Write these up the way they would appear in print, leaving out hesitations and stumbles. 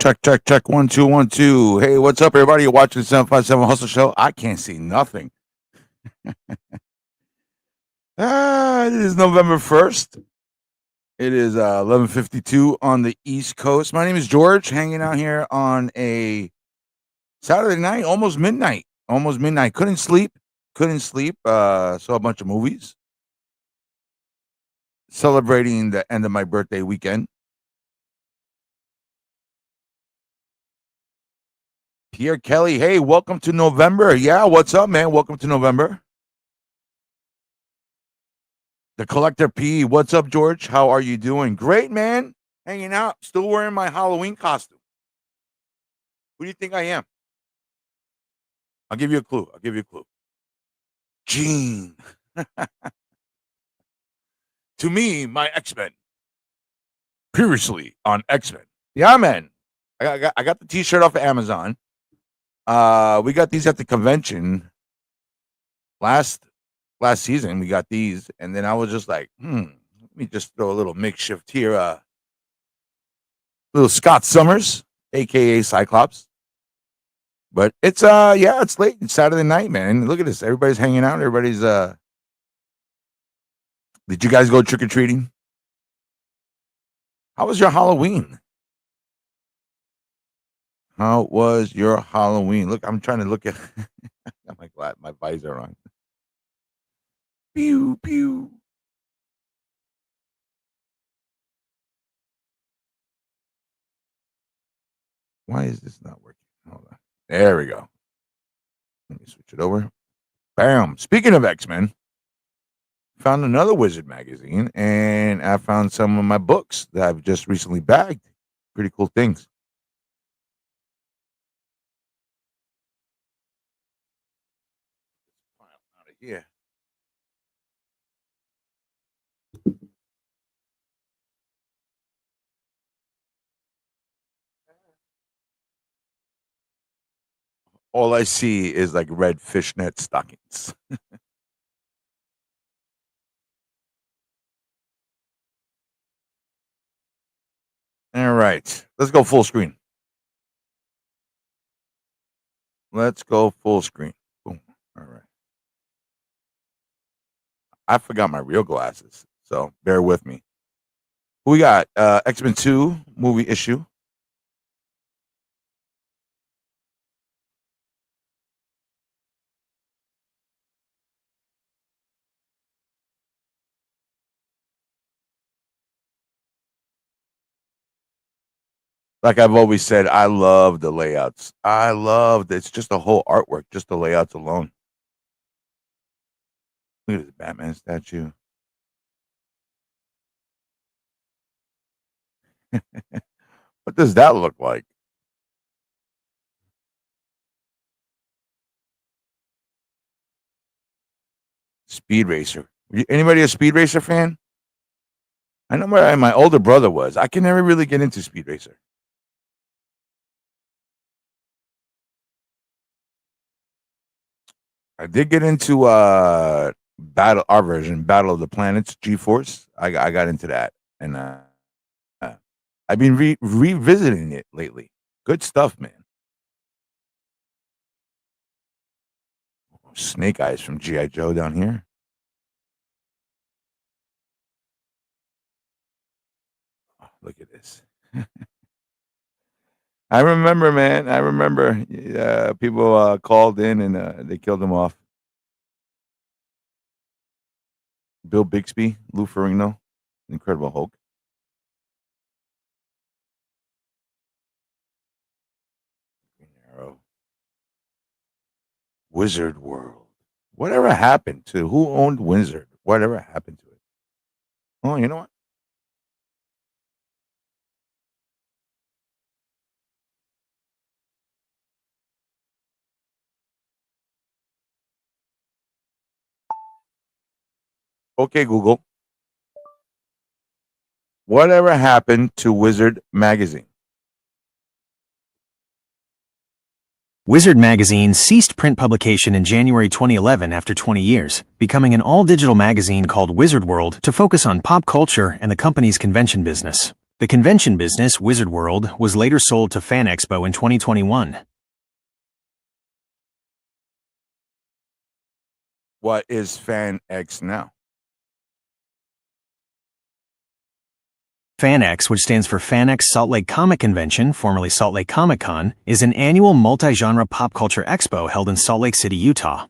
Check. 1, 2, 1, 2. Hey, what's up, everybody? You're watching the 757 Hustle Show. I can't see nothing. It is November 1st. It is 11:52 on the East Coast. My name is George, hanging out here on a Saturday night, almost midnight. Couldn't sleep. Saw a bunch of movies. Celebrating the end of my birthday weekend. Pierre Kelly, hey, welcome to November. Yeah, what's up, man? Welcome to November. The Collector P, what's up, George? How are you doing? Great, man. Hanging out, still wearing my Halloween costume. Who do you think I am? I'll give you a clue. Gene. To me, my X-Men. Previously on X-Men. Yeah, man. I got the T-shirt off of Amazon. We got these at the convention last season. We got these, and then I was just like, let me just throw a little makeshift here. Little Scott Summers, aka Cyclops. But it's it's late. It's Saturday night, man. Look at this. Everybody's hanging out. Everybody's Did you guys go trick-or-treating? How was your Halloween? How was your Halloween? Look, I'm trying to look at my visor on. Pew pew. Why is this not working? Hold on. There we go. Let me switch it over. Bam. Speaking of X-Men, found another Wizard magazine, and I found some of my books that I've just recently bagged. Pretty cool things. Out of here. All I see is like red fishnet stockings. All right. Let's go full screen. Let's go full screen. Boom. All right. I forgot my real glasses, so bear with me. Who we got? X-Men 2 movie issue. Like I've always said, I love the layouts. It's just the whole artwork, just the layouts alone. Look at this Batman statue. What does that look like? Speed Racer. Anybody a Speed Racer fan? I know my older brother was. I can never really get into Speed Racer. I did get into our version, Battle of the Planets, G-Force. I got into that, and I've been revisiting it lately. Good stuff, man. Snake Eyes from G.I. Joe down here. Oh, look at this. I remember, man. People called in and they killed him off. Bill Bixby, Lou Ferrigno, Incredible Hulk. Green Arrow. Wizard World. Whatever happened to who owned Wizard? Whatever happened to it? Oh, you know what? Okay, Google. Whatever happened to Wizard magazine? Wizard magazine ceased print publication in January 2011 after 20 years, becoming an all-digital magazine called Wizard World to focus on pop culture and the company's convention business. The convention business, Wizard World, was later sold to Fan Expo in 2021. What is Fan X now? FanX, which stands for FanX Salt Lake Comic Convention, formerly Salt Lake Comic Con, is an annual multi-genre pop culture expo held in Salt Lake City, Utah.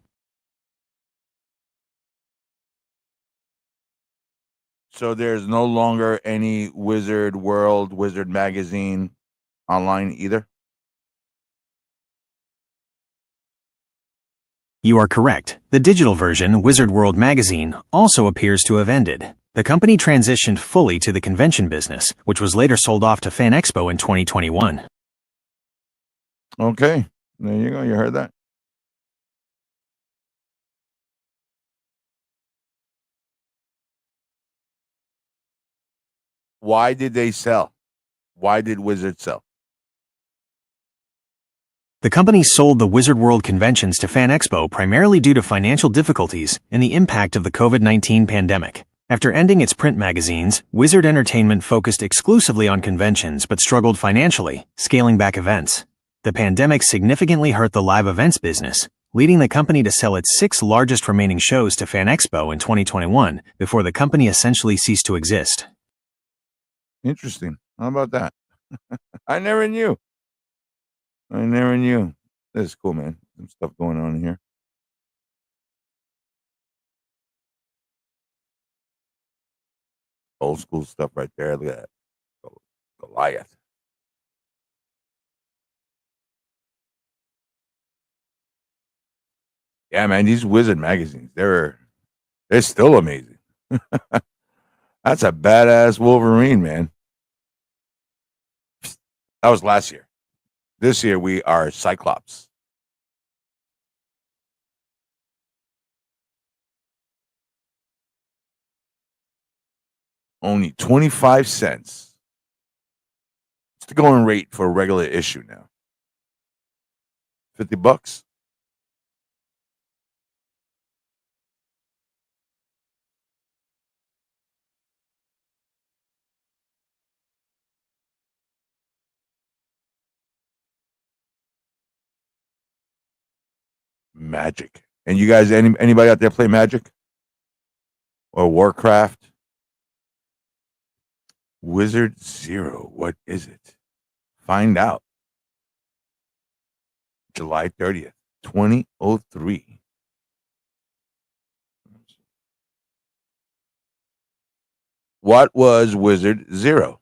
So there's no longer any Wizard World, Wizard Magazine online either? You are correct. The digital version, Wizard World Magazine, also appears to have ended. The company transitioned fully to the convention business, which was later sold off to Fan Expo in 2021. Okay. There you go. You heard that? Why did they sell? Why did Wizard sell? The company sold the Wizard World conventions to Fan Expo primarily due to financial difficulties and the impact of the COVID-19 pandemic. After ending its print magazines, Wizard Entertainment focused exclusively on conventions but struggled financially, scaling back events. The pandemic significantly hurt the live events business, leading the company to sell its 6 largest remaining shows to Fan Expo in 2021 before the company essentially ceased to exist. Interesting. How about that? I never knew. This is cool, man. Some stuff going on here. Old school stuff right there. Look at that. Goliath. Yeah, man, these Wizard magazines, they're still amazing. That's a badass Wolverine, man. That was last year. This year we are Cyclops. Only 25 cents. It's the going rate for a regular issue now. $50. Magic. And you guys, anybody out there play Magic or Warcraft? Wizard Zero. What is it? Find out. July 30th, 2003. What was Wizard Zero?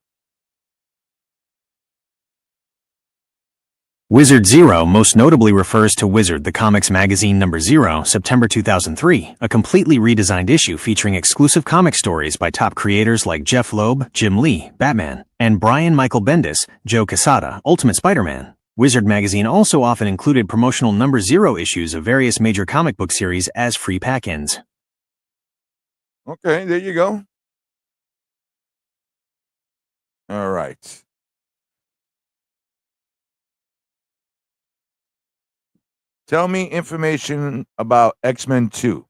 Wizard Zero most notably refers to Wizard the Comics magazine number 0, September 2003, a completely redesigned issue featuring exclusive comic stories by top creators like Jeff Loeb, Jim Lee, Batman, and Brian Michael Bendis, Joe Quesada, Ultimate Spider-Man. Wizard magazine also often included promotional number 0 issues of various major comic book series as free pack-ins. Okay, there you go. All right. Tell me information about X-Men 2.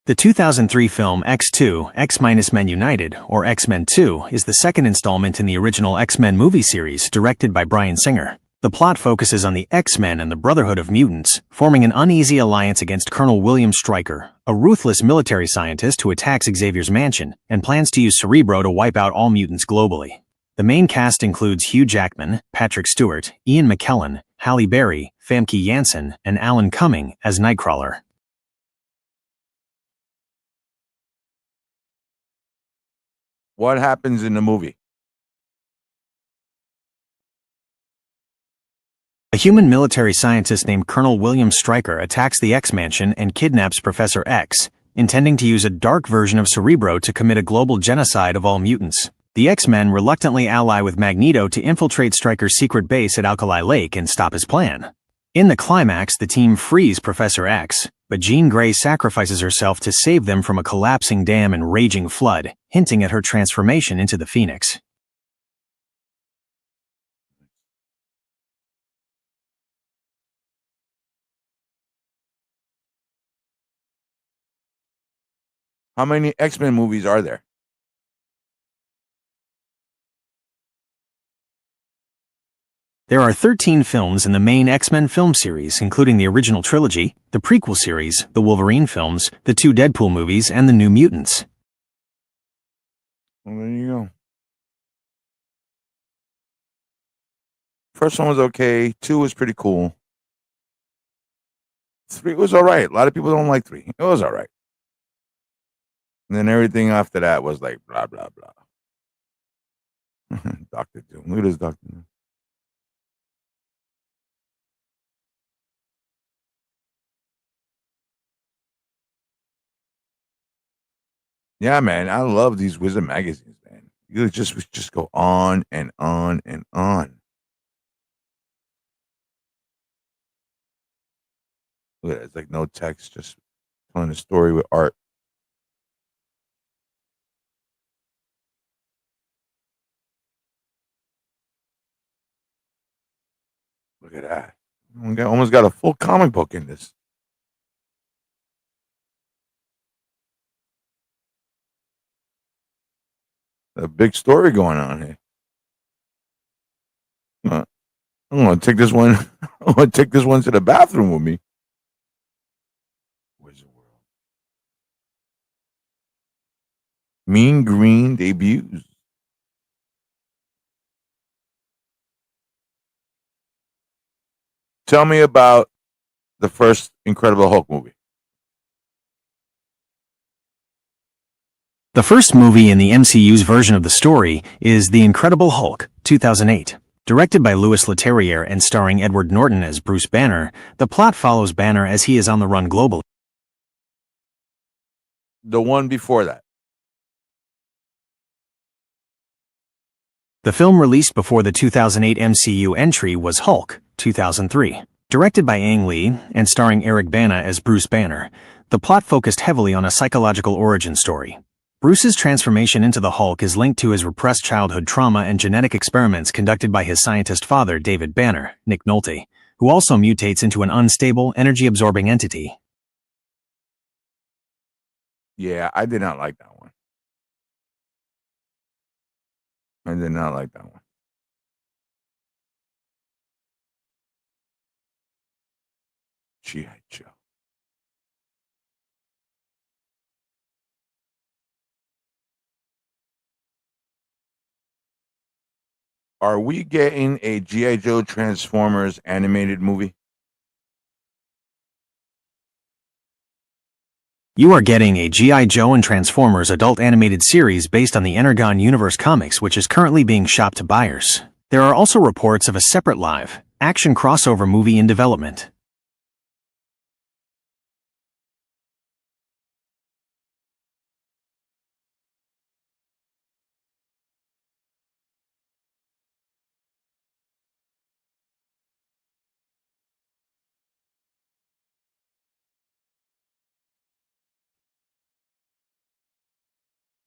The 2003 film X2, X-Men United, or X-Men 2, is the second installment in the original X-Men movie series directed by Bryan Singer. The plot focuses on the X-Men and the Brotherhood of Mutants, forming an uneasy alliance against Colonel William Stryker, a ruthless military scientist who attacks Xavier's mansion and plans to use Cerebro to wipe out all mutants globally. The main cast includes Hugh Jackman, Patrick Stewart, Ian McKellen, Halle Berry, Famke Janssen, and Alan Cumming as Nightcrawler. What happens in the movie? A human military scientist named Colonel William Stryker attacks the X-Mansion and kidnaps Professor X, intending to use a dark version of Cerebro to commit a global genocide of all mutants. The X-Men reluctantly ally with Magneto to infiltrate Stryker's secret base at Alkali Lake and stop his plan. In the climax, the team frees Professor X, but Jean Grey sacrifices herself to save them from a collapsing dam and raging flood, hinting at her transformation into the Phoenix. How many X-Men movies are there? There are 13 films in the main X-Men film series, including the original trilogy, the prequel series, the Wolverine films, the 2 Deadpool movies, and the New Mutants. Well, there you go. First one was okay. 2 was pretty cool. 3 was all right. A lot of people don't like 3. It was all right. And then everything after that was like blah blah blah. Doctor Doom. Look at this Doctor Doom. Yeah, man. I love these Wizard magazines, man. You just go on and on and on. Look at it. It's like no text, just telling a story with art. Look at that. Almost got a full comic book in this. A big story going on here. Uh, I'm gonna take this one. I'm gonna take this one to the bathroom with me. Wizard World. Mean Green debuts. Tell me about the first Incredible Hulk movie. The first movie in the MCU's version of the story is The Incredible Hulk, 2008. Directed by Louis Leterrier and starring Edward Norton as Bruce Banner, the plot follows Banner as he is on the run globally. The one before that. The film released before the 2008 MCU entry was Hulk, 2003. Directed by Ang Lee and starring Eric Bana as Bruce Banner, the plot focused heavily on a psychological origin story. Bruce's transformation into the Hulk is linked to his repressed childhood trauma and genetic experiments conducted by his scientist father, David Banner, Nick Nolte, who also mutates into an unstable, energy-absorbing entity. Yeah, I did not like that one. I did not like that one. G.I. Joe. Are we getting a G.I. Joe Transformers animated movie? You are getting a G.I. Joe and Transformers adult animated series based on the Energon Universe comics, which is currently being shopped to buyers. There are also reports of a separate live, action crossover movie in development.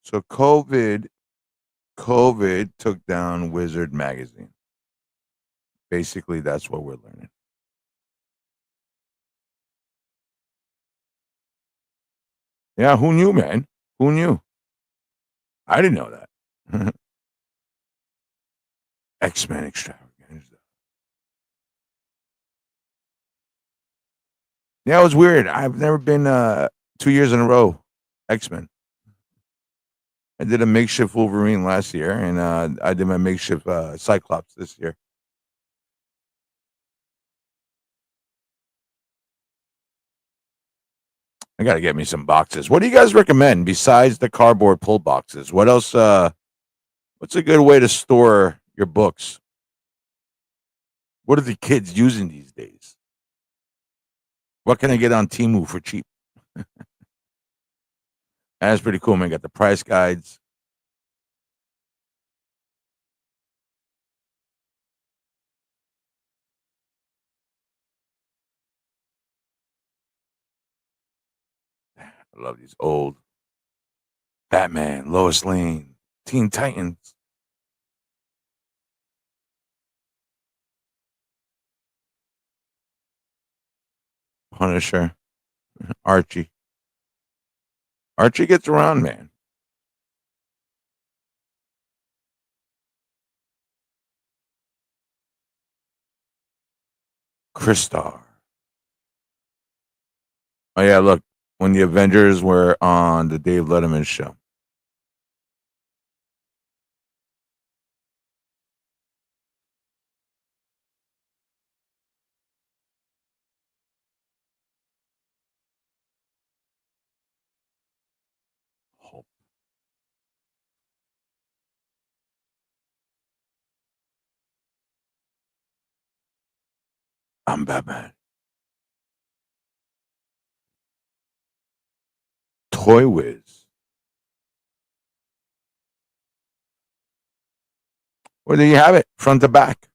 So COVID took down Wizard magazine. Basically, that's what we're learning. Yeah, who knew, man? Who knew? I didn't know that. X-Men extravaganza. Yeah, it was weird. I've never been 2 years in a row. X-Men. I did a makeshift Wolverine last year, and I did my makeshift Cyclops this year. I got to get me some boxes. What do you guys recommend besides the cardboard pull boxes? What else? What's a good way to store your books? What are the kids using these days? What can I get on Temu for cheap? That's pretty cool, man. Got the price guides. I love these old Batman, Lois Lane, Teen Titans, Punisher, Archie. Archie gets around, man. Christar. Oh yeah, look, when the Avengers were on the Dave Letterman show. Oh, I'm Batman. Toy Whiz. Well, there you have it, front to back.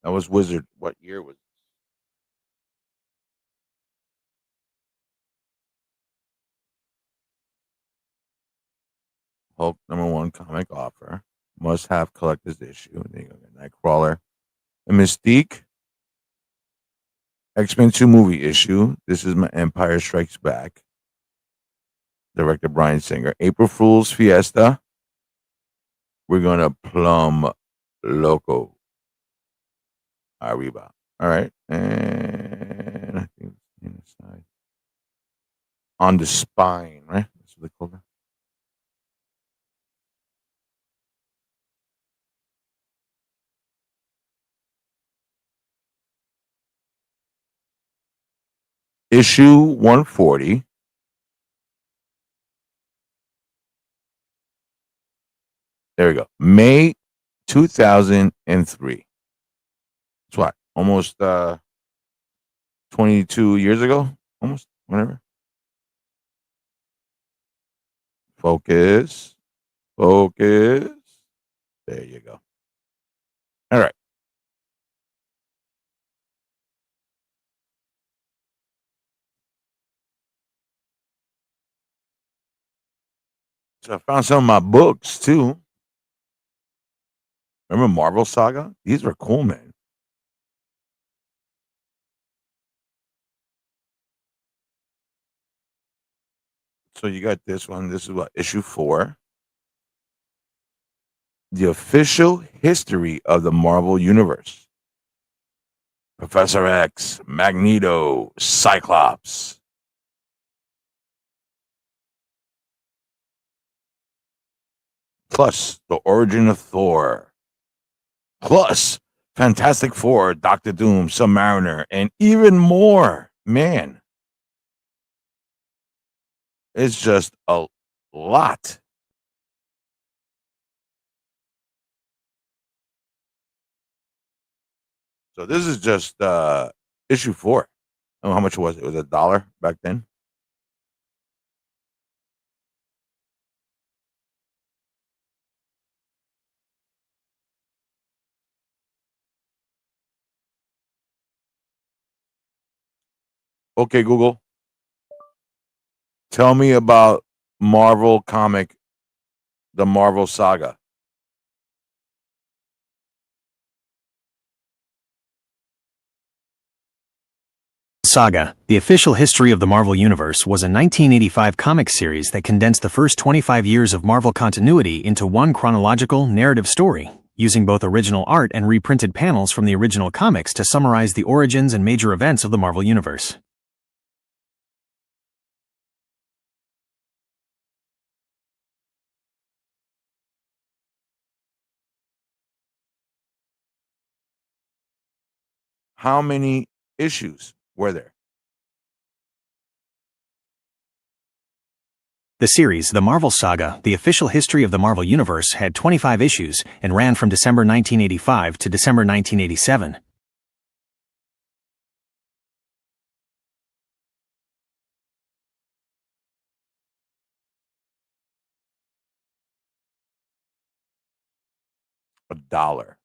That was Wizard. What year was it? Hulk #1 comic offer. Must have collector's issue. There you go. Nightcrawler. And Mystique. X-Men 2 movie issue. This is my Empire Strikes Back. Director Brian Singer. April Fool's Fiesta. We're gonna plum loco. Arriba. All right. And I think inside. On the spine, right? That's what they call it. Issue 140. There we go. May 2003. That's what? Almost 22 years ago? Almost, whatever. Focus. Focus. There you go. All right. So I found some of my books too. Remember Marvel Saga? These were cool, man. So you got this one. This is what, issue 4. The official history of the Marvel Universe. Professor X, Magneto, Cyclops. Plus the origin of Thor. Plus Fantastic Four, Doctor Doom, Submariner, and even more. Man, it's just a lot. So this is just issue 4. I don't know how much it was. It was $1 back then. Okay, Google, tell me about Marvel comic, the Marvel Saga. Saga, The Official History of the Marvel Universe was a 1985 comic series that condensed the first 25 years of Marvel continuity into one chronological, narrative story, using both original art and reprinted panels from the original comics to summarize the origins and major events of the Marvel Universe. How many issues were there? The series, The Marvel Saga, The Official History of the Marvel Universe, had 25 issues and ran from December 1985 to December 1987. $1.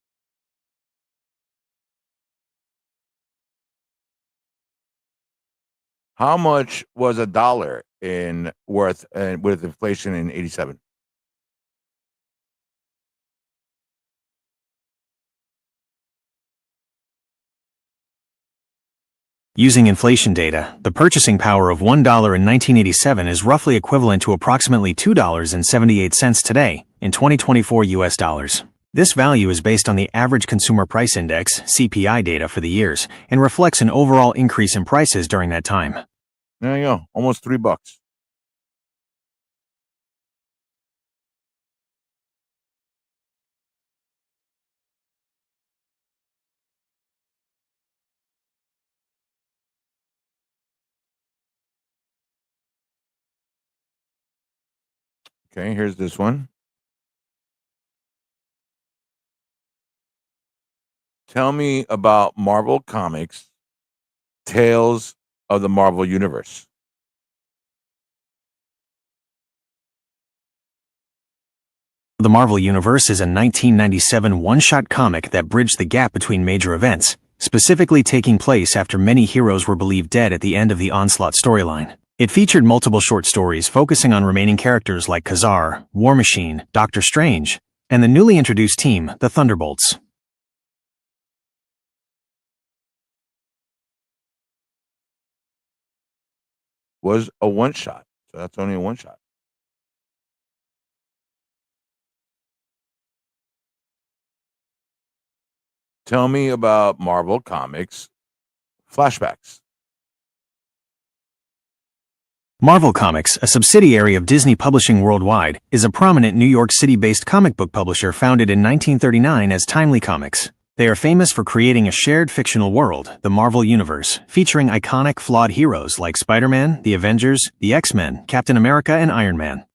How much was $1 in worth with inflation in 87? Using inflation data, the purchasing power of $1 in 1987 is roughly equivalent to approximately $2.78 today, in 2024 US dollars. This value is based on the average consumer price index, CPI data for the years, and reflects an overall increase in prices during that time. There you go. Almost $3. Okay, here's this one. Tell me about Marvel Comics, Tales of the Marvel Universe. The Marvel Universe is a 1997 one-shot comic that bridged the gap between major events, specifically taking place after many heroes were believed dead at the end of the Onslaught storyline. It featured multiple short stories focusing on remaining characters like Khazar, War Machine, Doctor Strange, and the newly introduced team, the Thunderbolts. Was a one shot. So that's only a one shot. Tell me about Marvel Comics flashbacks. Marvel Comics, a subsidiary of Disney Publishing Worldwide, is a prominent New York City-based comic book publisher founded in 1939 as Timely Comics. They are famous for creating a shared fictional world, the Marvel Universe, featuring iconic flawed heroes like Spider-Man, the Avengers, the X-Men, Captain America, and Iron Man.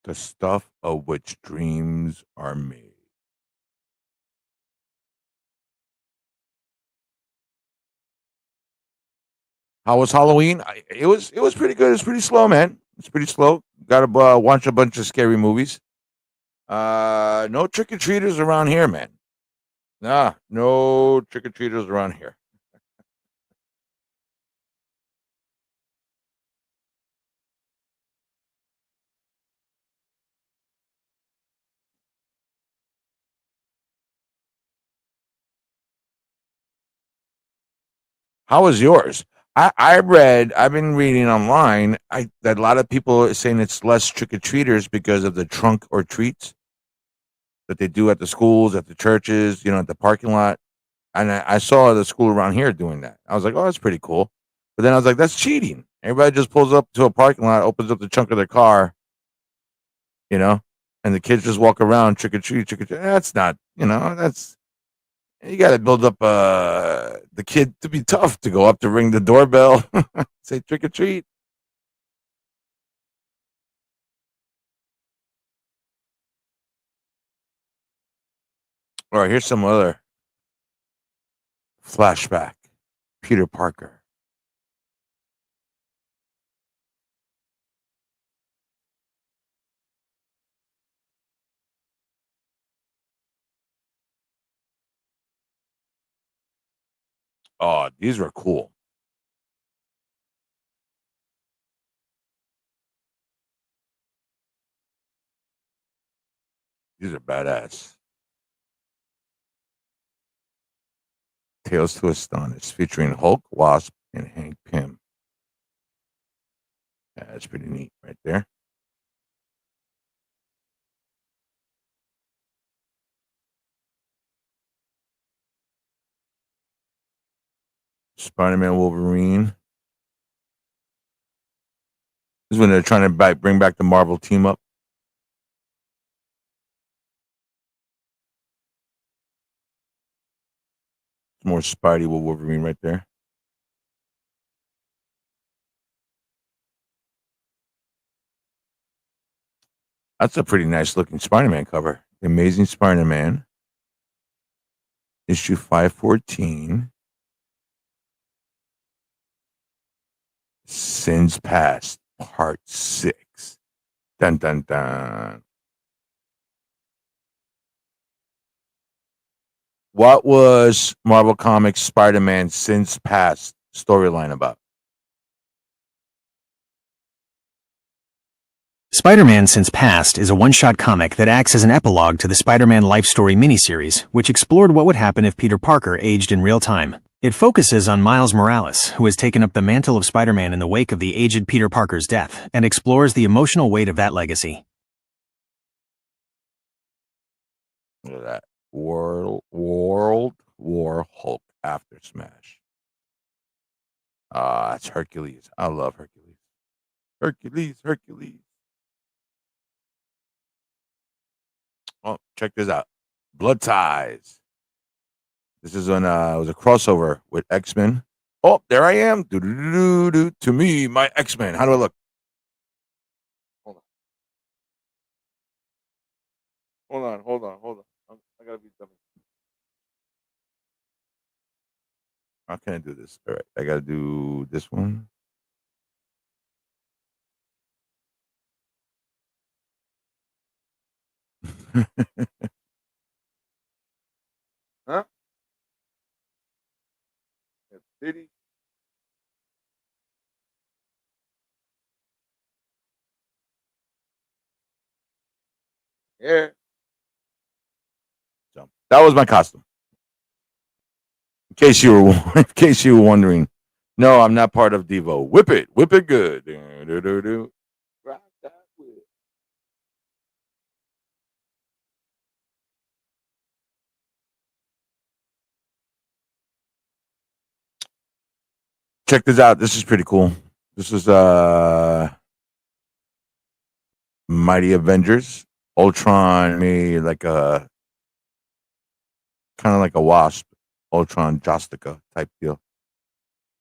The stuff of which dreams are made. How was Halloween? It was pretty good. It's pretty slow, man. It's pretty slow. Got to watch a bunch of scary movies. No trick or treaters around here, man. Nah, no trick or treaters around here. How was yours? I've been reading online. That a lot of people are saying it's less trick or treaters because of the trunk or treats that they do at the schools, at the churches, at the parking lot. And I saw the school around here doing that. I was like, oh, that's pretty cool. But then I was like, that's cheating. Everybody just pulls up to a parking lot, opens up the trunk of their car, you know, and the kids just walk around trick or treat, trick or treat. That's not, that's you got to build up the kid to be tough to go up to ring the doorbell, say trick or treat. All right, here's some other flashback. Peter Parker. Oh, these were cool. These are badass. Tales to Astonish, featuring Hulk, Wasp, and Hank Pym. Yeah, that's pretty neat right there. Spider-Man, Wolverine. This is when they're trying to bring back the Marvel team up. More Spidey with Wolverine right there. That's a pretty nice looking Spider-Man cover. The Amazing Spider-Man, issue 514. Sins Past, Part 6. Dun dun dun. What was Marvel Comics Spider-Man Since Past storyline about? Spider-Man Since Past is a one-shot comic that acts as an epilogue to the Spider-Man Life Story miniseries, which explored what would happen if Peter Parker aged in real time. It focuses on Miles Morales, who has taken up the mantle of Spider-Man in the wake of the aged Peter Parker's death, and explores the emotional weight of that legacy. Look at that. World War Hulk after Smash. It's Hercules. I love Hercules. Hercules. Oh, check this out. Blood Ties. This is when it was a crossover with X-Men. Oh, there I am. Do. To me, my X-Men. How do I look? Hold on. I gotta be dumb. How can I do this? All right, I gotta do this one. Huh? Diddy. Yeah. So that was my costume. In case you were wondering, no, I'm not part of Devo. Whip it good. Do. Rock that whip. Check this out. This is pretty cool. This is Mighty Avengers. Ultron made like a kind of like a wasp, Ultron Jostica type deal.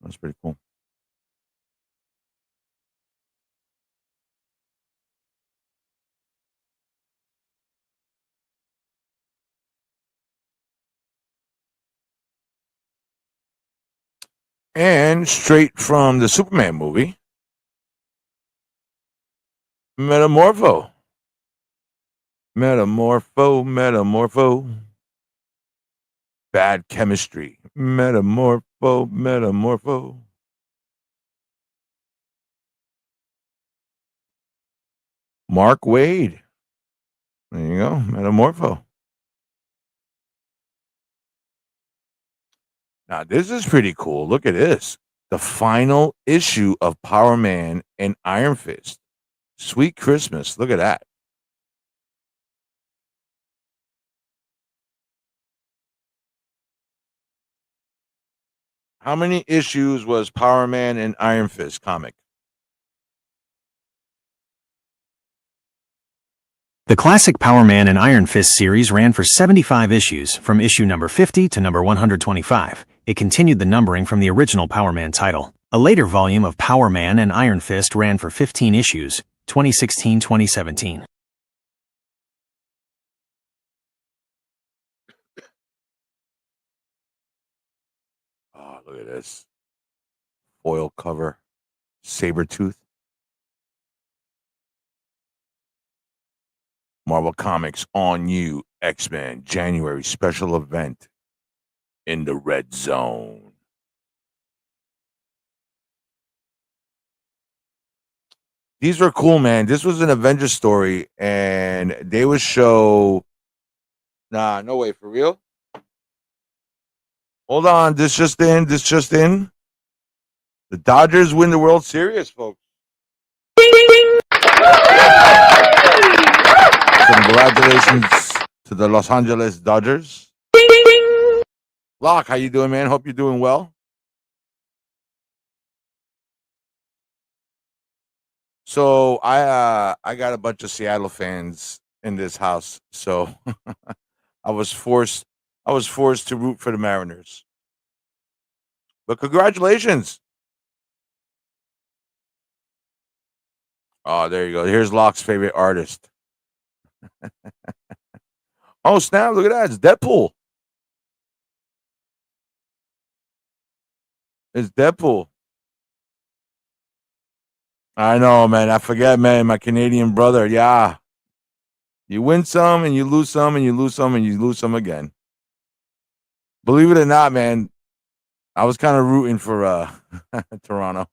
That's pretty cool. And straight from the Superman movie, Metamorpho. Metamorpho. Bad chemistry. Metamorpho. Mark Wade. There you go. Metamorpho. Now, this is pretty cool. Look at this. The final issue of Power Man and Iron Fist. Sweet Christmas. Look at that. How many issues was Power Man and Iron Fist comic? The classic Power Man and Iron Fist series ran for 75 issues, from issue number 50 to number 125. It continued the numbering from the original Power Man title. A later volume of Power Man and Iron Fist ran for 15 issues, 2016-2017. Oh, look at this. Foil cover. Sabretooth. Marvel Comics on You X-Men January special event in the red zone. These were cool, man. This was an Avengers story, and they would show. Nah, no way, for real. Hold on, this just in. The Dodgers win the World Series, folks. Congratulations to the Los Angeles Dodgers. Locke, how you doing, man? Hope you're doing well. So I got a bunch of Seattle fans in this house, so I was forced to root for the Mariners. But congratulations. Oh, there you go. Here's Locke's favorite artist. Oh, snap, look at that. It's Deadpool. It's Deadpool. I know, man. I forget, man. My Canadian brother. Yeah. You win some and you lose some and you lose some and you lose some again. Believe it or not, man, I was kind of rooting for Toronto.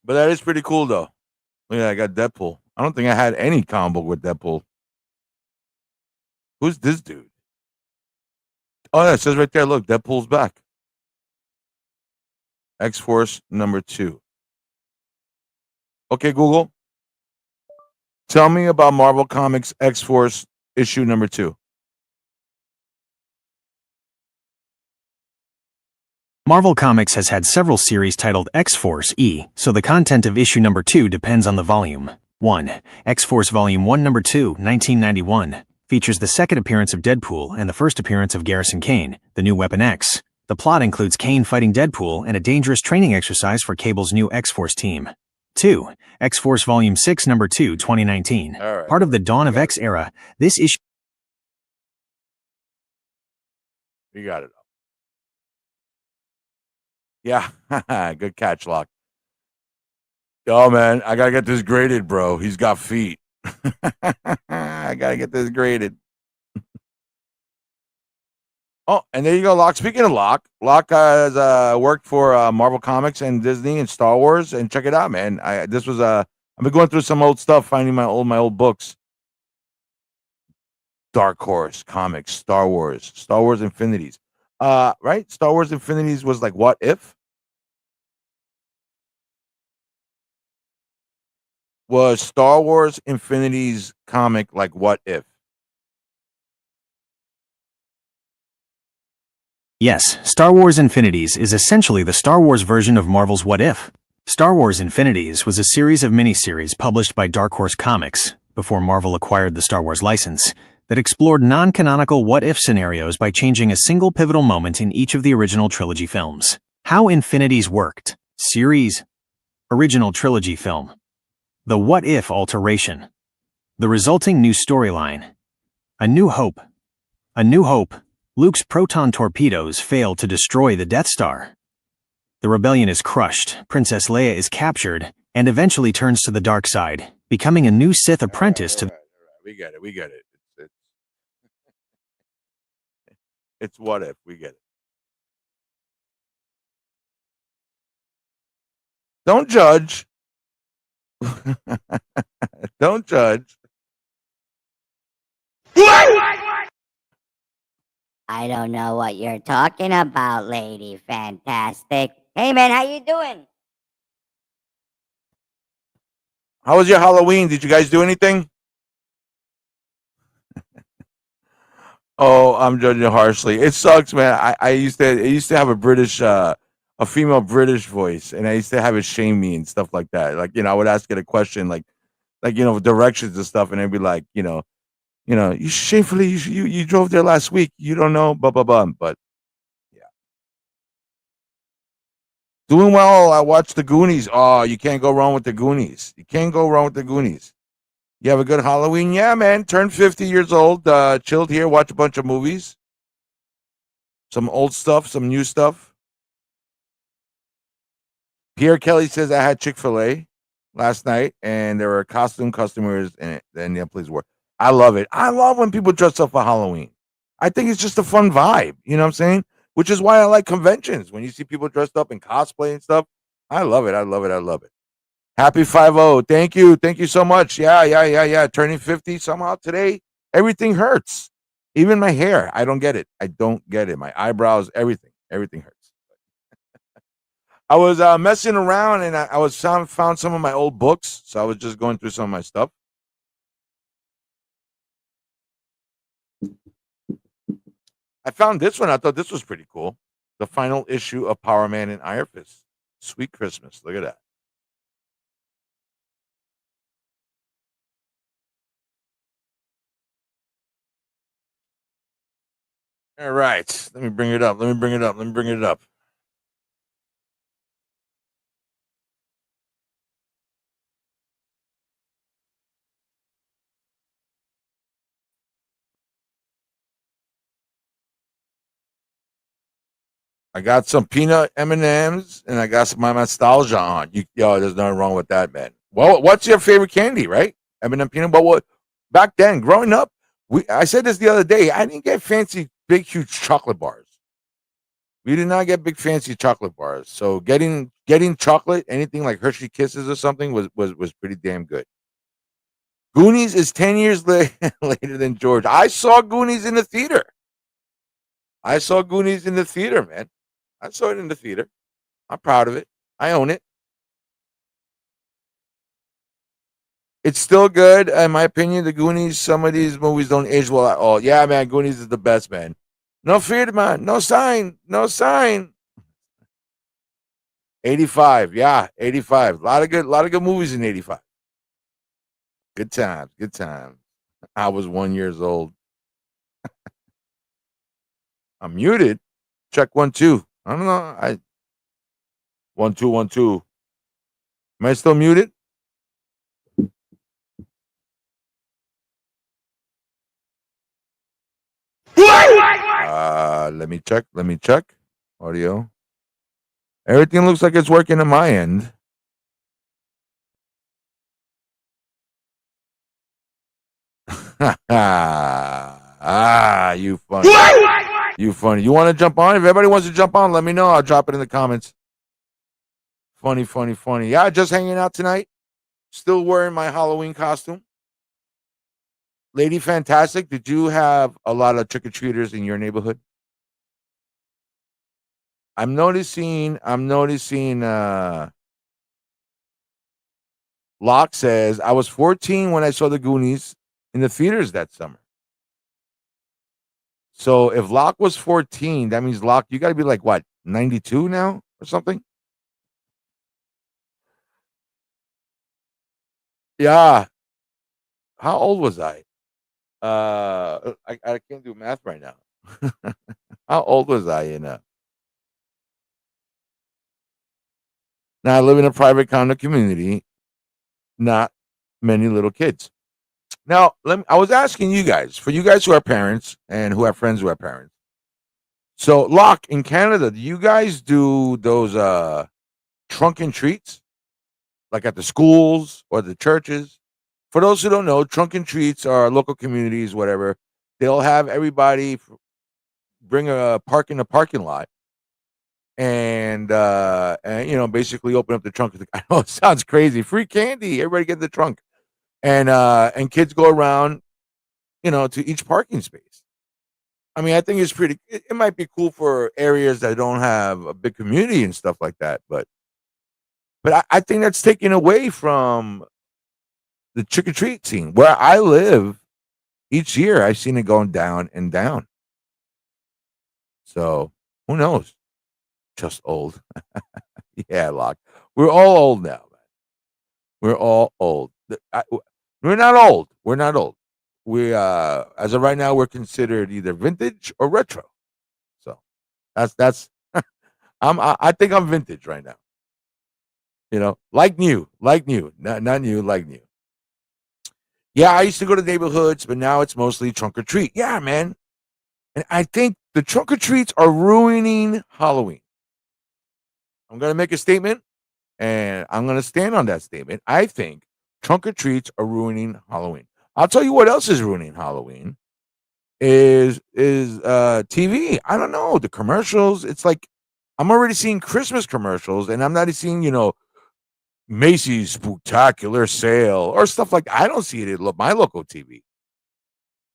But that is pretty cool, though. Yeah, I got Deadpool. I don't think I had any combo with Deadpool. Who's this dude? Oh, yeah, it says right there. Look, Deadpool's back. X Force #2. Okay, Google. Tell me about Marvel Comics X Force issue #2. Marvel Comics has had several series titled X-Force E, so the content of issue number 2 depends on the volume. 1. X-Force Volume 1 Number 2, 1991, features the second appearance of Deadpool and the first appearance of Garrison Kane, the new Weapon X. The plot includes Kane fighting Deadpool and a dangerous training exercise for Cable's new X-Force team. 2. X-Force Volume 6 Number 2, 2019. All right. Part of the Dawn of X era, this issue... You got it. Yeah, good catch, Lock. Oh man, I gotta get this graded, bro. He's got feet. I gotta get this graded. Oh, and there you go, Locke. Speaking of Locke, Locke has worked for Marvel Comics and Disney and Star Wars. And check it out, man. I've been going through some old stuff, finding my old books. Dark Horse Comics, Star Wars Infinities. Right? Star Wars Infinities was like What If? Was Star Wars Infinities comic like What If? Yes, Star Wars Infinities is essentially the Star Wars version of Marvel's What If. Star Wars Infinities was a series of miniseries published by Dark Horse Comics, before Marvel acquired the Star Wars license, that explored non-canonical what-if scenarios by changing a single pivotal moment in each of the original trilogy films. How Infinities worked. Series. Original trilogy film. The What If alteration. The resulting new storyline. A New Hope. A New Hope. Luke's proton torpedoes fail to destroy the Death Star. The rebellion is crushed, Princess Leia is captured, and eventually turns to the dark side, becoming a new Sith apprentice to... We get it. It's What If. We get it. Don't judge. Don't judge. I don't know what you're talking about, Lady Fantastic. Hey, man, how you doing? How was your Halloween? Did you guys do anything? Oh, I'm judging harshly. It sucks, man. I used to have a female British voice, and I used to have it shame me and stuff like that. Like, I would ask it a question like directions and stuff, and they'd be like, you shamefully you drove there last week. You don't know, blah blah blah. But yeah, doing well. I watched the Goonies. Oh, you can't go wrong with the Goonies. You can't go wrong with the Goonies. You have a good Halloween? Yeah, man. Turned 50 years old. Chilled here. Watch a bunch of movies. Some old stuff, some new stuff. Pierre Kelly says I had Chick-fil-A last night, and there were costume customers in it. Then yeah, please work. I love it. I love when people dress up for Halloween. I think it's just a fun vibe. You know what I'm saying? Which is why I like conventions. When you see people dressed up in cosplay and stuff, I love it. I love it. I love it. Happy 50. Thank you. Thank you so much. Yeah. Turning 50 somehow today. Everything hurts. Even my hair. I don't get it. My eyebrows, everything. Everything hurts. I was messing around, and I found some of my old books. So I was just going through some of my stuff. I found this one. I thought this was pretty cool. The final issue of Power Man and Iron Fist. Sweet Christmas. Look at that. All right. Let me bring it up. I got some peanut M&Ms, and I got some my nostalgia on. There's nothing wrong with that, man. Well, what's your favorite candy, right? M&M peanut. But back then, growing up, I said this the other day. I didn't get fancy, big, huge chocolate bars. We did not get big, fancy chocolate bars. So getting chocolate, anything like Hershey Kisses or something, was pretty damn good. Goonies is 10 years later than George. I saw Goonies in the theater. I saw Goonies in the theater, man. I saw it in the theater. I'm proud of it. I own it. It's still good, in my opinion. The Goonies, some of these movies don't age well at all. Yeah, man, Goonies is the best, man. No fear, man. No sign. No sign. 85, yeah, 85. Lot of good movies in 85. Good times, good times. I was 1 years old. I'm muted. Check 1 2. I don't know. 1 2 1 2. Am I still muted? Let me check. Let me check. Audio. Everything looks like it's working on my end. You funny. You funny. You want to jump on? If everybody wants to jump on, let me know. I'll drop it in the comments. Funny, funny, funny. Yeah, just hanging out tonight. Still wearing my Halloween costume. Lady Fantastic, did you have a lot of trick-or-treaters in your neighborhood? I'm noticing Locke says, I was 14 when I saw the Goonies in the theaters that summer. So if Locke was 14, that means Locke, you got to be like, what, 92 now or something? Yeah. How old was I? I can't do math right now. How old was I in Now I live in a private condo community, not many little kids. Now, I was asking you guys, for you guys who are parents and who have friends who are parents. So, Locke, in Canada, do you guys do those trunk and treats, like at the schools or the churches? For those who don't know, trunk and treats are local communities, whatever. They'll have everybody bring a park in the parking lot, and basically open up the trunk. I know it sounds crazy. Free candy, everybody get in the trunk, and kids go around, to each parking space. I mean, I think it's pretty. It might be cool for areas that don't have a big community and stuff like that, but I think that's taken away from the trick or treat scene where I live. Each year, I've seen it going down and down. So who knows? Just old. Yeah, Locke. We're all old now, man. We're all old. We're not old. We're not old. We as of right now, we're considered either vintage or retro. So that's I think I'm vintage right now. Like new, not new, like new. Yeah, I used to go to neighborhoods, but now it's mostly trunk or treat. Yeah, man. And I think the trunk or treats are ruining Halloween. I'm going to make a statement, and I'm going to stand on that statement. I think trunk or treats are ruining Halloween. I'll tell you what else is ruining Halloween is TV. I don't know, the commercials. It's like I'm already seeing Christmas commercials, and I'm not seeing Macy's spectacular sale or stuff like that. I don't see it at my local TV.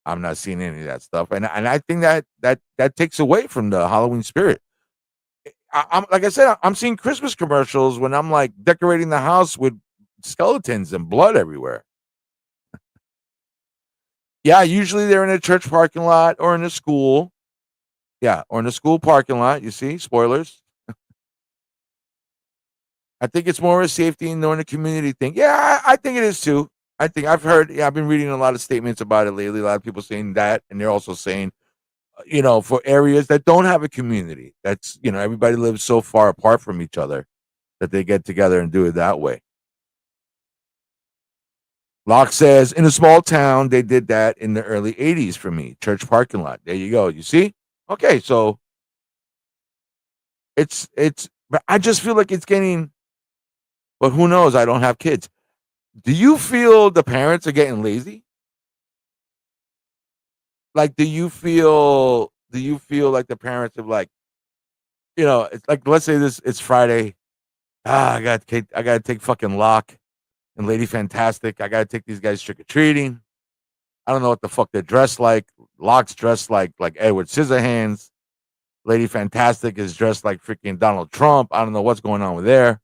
I'm not seeing any of that stuff, and I think that takes away from the Halloween spirit. I'm like I said, I'm seeing Christmas commercials when I'm like decorating the house with skeletons and blood everywhere. Yeah, usually they're in a church parking lot or in a school. Yeah, or in a school parking lot. You see, spoilers. I think it's more a safety and knowing the community thing. Yeah, I think it is too. I think I've heard. Yeah, I've been reading a lot of statements about it lately. A lot of people saying that, and they're also saying, for areas that don't have a community, that's everybody lives so far apart from each other that they get together and do it that way. Locke says, in a small town, they did that in the early 80s for me. Church parking lot. There you go. You see? Okay, so but I just feel like it's getting, but who knows? I don't have kids. Do you feel the parents are getting lazy? Like, do you feel like the parents have like, it's like, let's say this it's Friday. I gotta take fucking Locke and Lady Fantastic. I gotta take these guys trick or treating. I don't know what the fuck they're dressed like. Locke's dressed like Edward Scissorhands. Lady Fantastic is dressed like freaking Donald Trump. I don't know what's going on with there.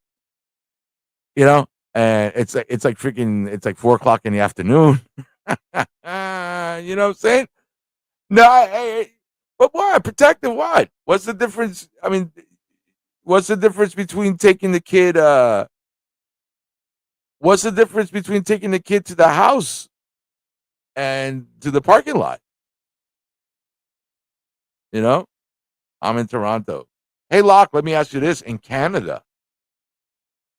You know, and it's like freaking it's like 4 o'clock in the afternoon. You know what I'm saying? No, but why protective? What? What's the difference? I mean, what's the difference between taking the kid? What's the difference between taking the kid to the house and to the parking lot? You know, I'm in Toronto. Hey, Locke, let me ask you this: in Canada,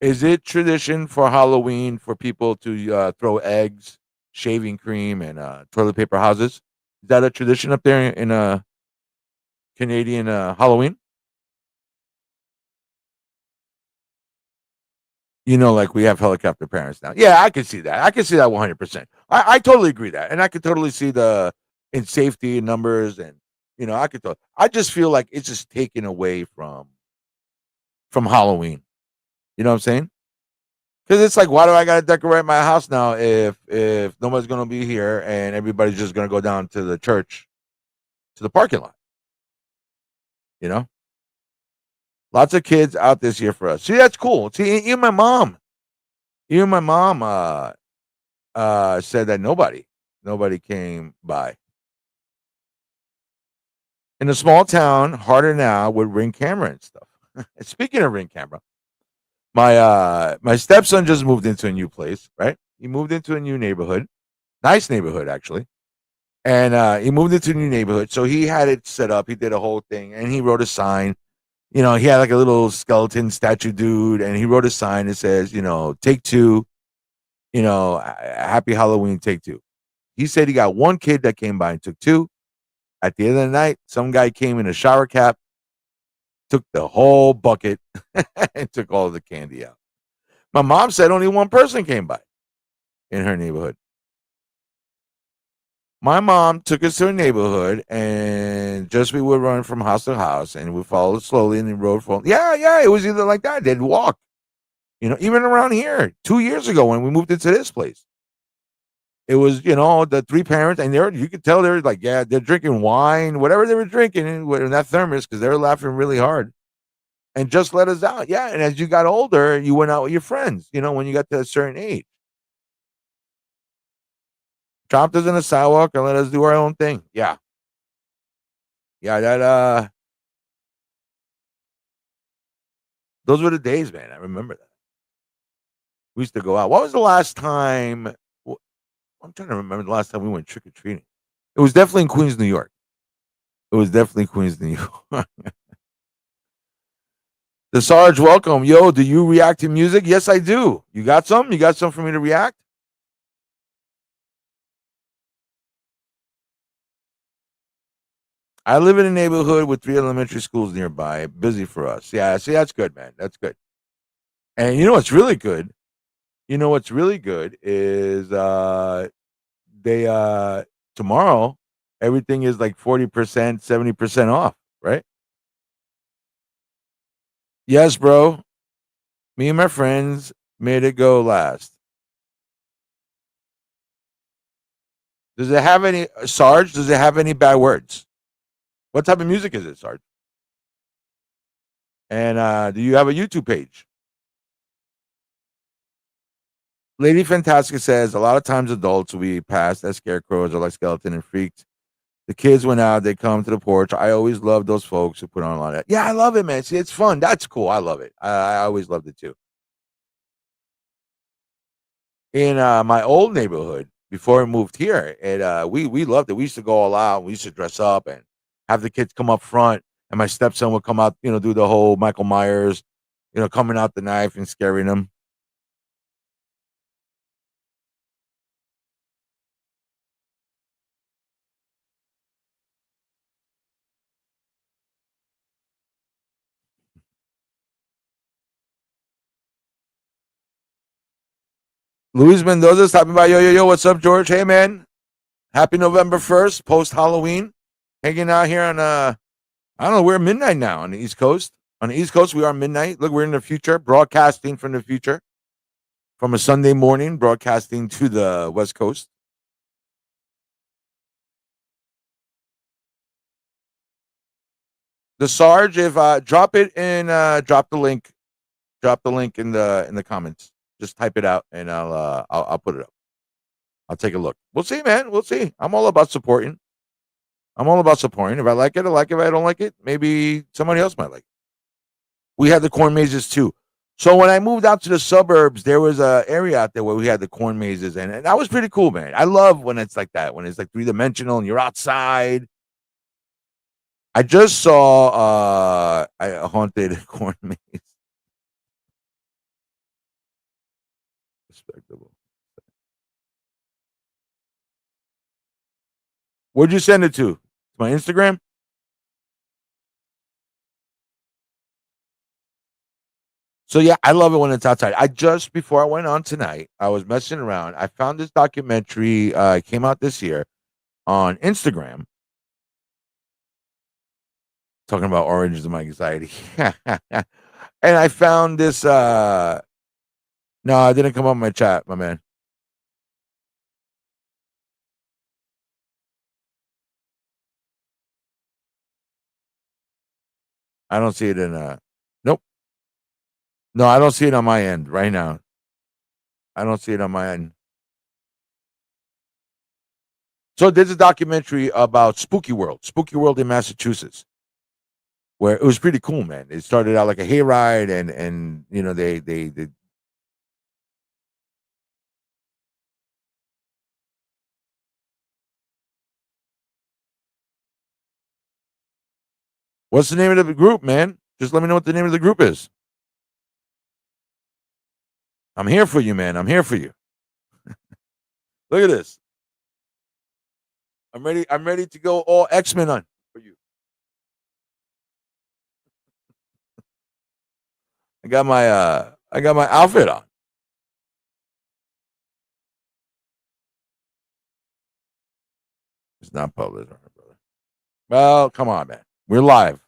is it tradition for Halloween for people to throw eggs, shaving cream, and toilet paper houses? Is that a tradition up there in Canadian Halloween? Like we have helicopter parents now. Yeah, I can see that. I can see that 100%. I totally agree that, and I could totally see the in safety and numbers, and I could. I just feel like it's just taken away from Halloween. You know what I'm saying? Because it's like, why do I got to decorate my house now if nobody's gonna be here and everybody's just gonna go down to the church to the parking lot? You know, lots of kids out this year for us. See, that's cool. See, even my mom said that nobody came by. In a small town, harder now with Ring camera and stuff. And speaking of Ring camera, my stepson just moved into a new place, right? He moved into a new neighborhood, nice neighborhood actually, and he moved into a new neighborhood. So he had it set up. He did a whole thing, and he wrote a sign. He had like a little skeleton statue dude, and he wrote a sign that says, "Take two." Happy Halloween, take two. He said he got one kid that came by and took two. At the end of the night, some guy came in a shower cap, took the whole bucket, and took all of the candy out. My mom said only one person came by in her neighborhood. My mom took us to a neighborhood, and just we would run from house to house, and we followed slowly, and the road followed. Yeah, it was either like that. They'd walk. Even around here, 2 years ago when we moved into this place, it was the three parents, and you could tell they're like, yeah, they're drinking wine, whatever they were drinking in that thermos, because they were laughing really hard, and just let us out. Yeah, and as you got older, you went out with your friends. When you got to a certain age, dropped us in the sidewalk and let us do our own thing. Yeah, yeah, those were the days, man. I remember that. We used to go out. What was the last time? I'm trying to remember the last time we went trick or treating. It was definitely in Queens, New York. It was definitely Queens, New York. The Sarge, welcome. Yo, do you react to music? Yes, I do. You got some? You got some for me to react? I live in a neighborhood with 3 elementary schools nearby. Busy for us. Yeah, see, that's good, man. That's good. And you know what's really good? What's really good is they tomorrow everything is like 40%, 70% off, right? Yes, bro. Me and my friends made it go last. Does it have any Sarge? Does it have any bad words? What type of music is it, Sarge? And do you have a YouTube page? Lady Fantastica says a lot of times adults will be passed as scarecrows or like skeleton and freaks. The kids went out, they come to the porch. I always love those folks who put on a lot of that. Yeah, I love it, man. See, it's fun. That's cool. I love it. I always loved it too. In my old neighborhood, before we moved here, we loved it. We used to go all out. We used to dress up and have the kids come up front, and my stepson would come out, do the whole Michael Myers, coming out the knife and scaring them. Luis Mendoza stopping by. Yo, yo, yo. What's up, George? Hey, man. Happy November 1st, post Halloween. Hanging out here on I don't know, we're midnight now on the East Coast. On the East Coast, we are midnight. Look, we're in the future, broadcasting from the future. From a Sunday morning, broadcasting to the West Coast. The Sarge, if drop it in drop the link. Drop the link in the comments. Just type it out and I'll put it up. I'll take a look. We'll see, man. We'll see. I'm all about supporting. I'm all about supporting. If I like it, I like it. If I don't like it, maybe somebody else might like it. We had the corn mazes too. So when I moved out to the suburbs, there was a area out there where we had the corn mazes, and that was pretty cool, man. I love when it's like that, when it's like 3-dimensional and you're outside. I just saw a haunted corn maze. Respectable. Where'd you send it to? My Instagram? So yeah, I love it when it's outside. I just before I went on tonight, I was messing around. I found this documentary. Came out this year on Instagram, talking about origins of my anxiety. And I found this. No, it didn't come up in my chat, my man. I don't see it in. Nope. No, I don't see it on my end right now. I don't see it on my end. So there's a documentary about Spooky World in Massachusetts, where it was pretty cool, man. It started out like a hayride, and you know they What's the name of the group, man? Just let me know what the name of the group is. I'm here for you, man. I'm here for you. Look at this. I'm ready. I'm ready to go all X-Men on for you. I got my outfit on. It's not published, brother. Well, come on, man. We're live.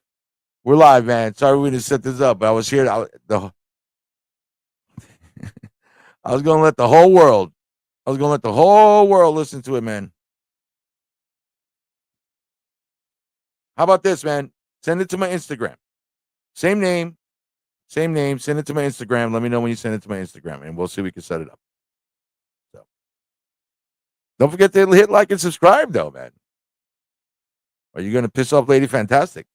We're live, man. Sorry we didn't set this up, but I was here. I was gonna let the whole world. I was gonna let the whole world listen to it, man. How about this, man? Send it to my Instagram. Same name. Same name. Send it to my Instagram. Let me know when you send it to my Instagram, and we'll see if we can set it up. So, don't forget to hit like and subscribe, though, man. Are you gonna piss off Lady Fantastic?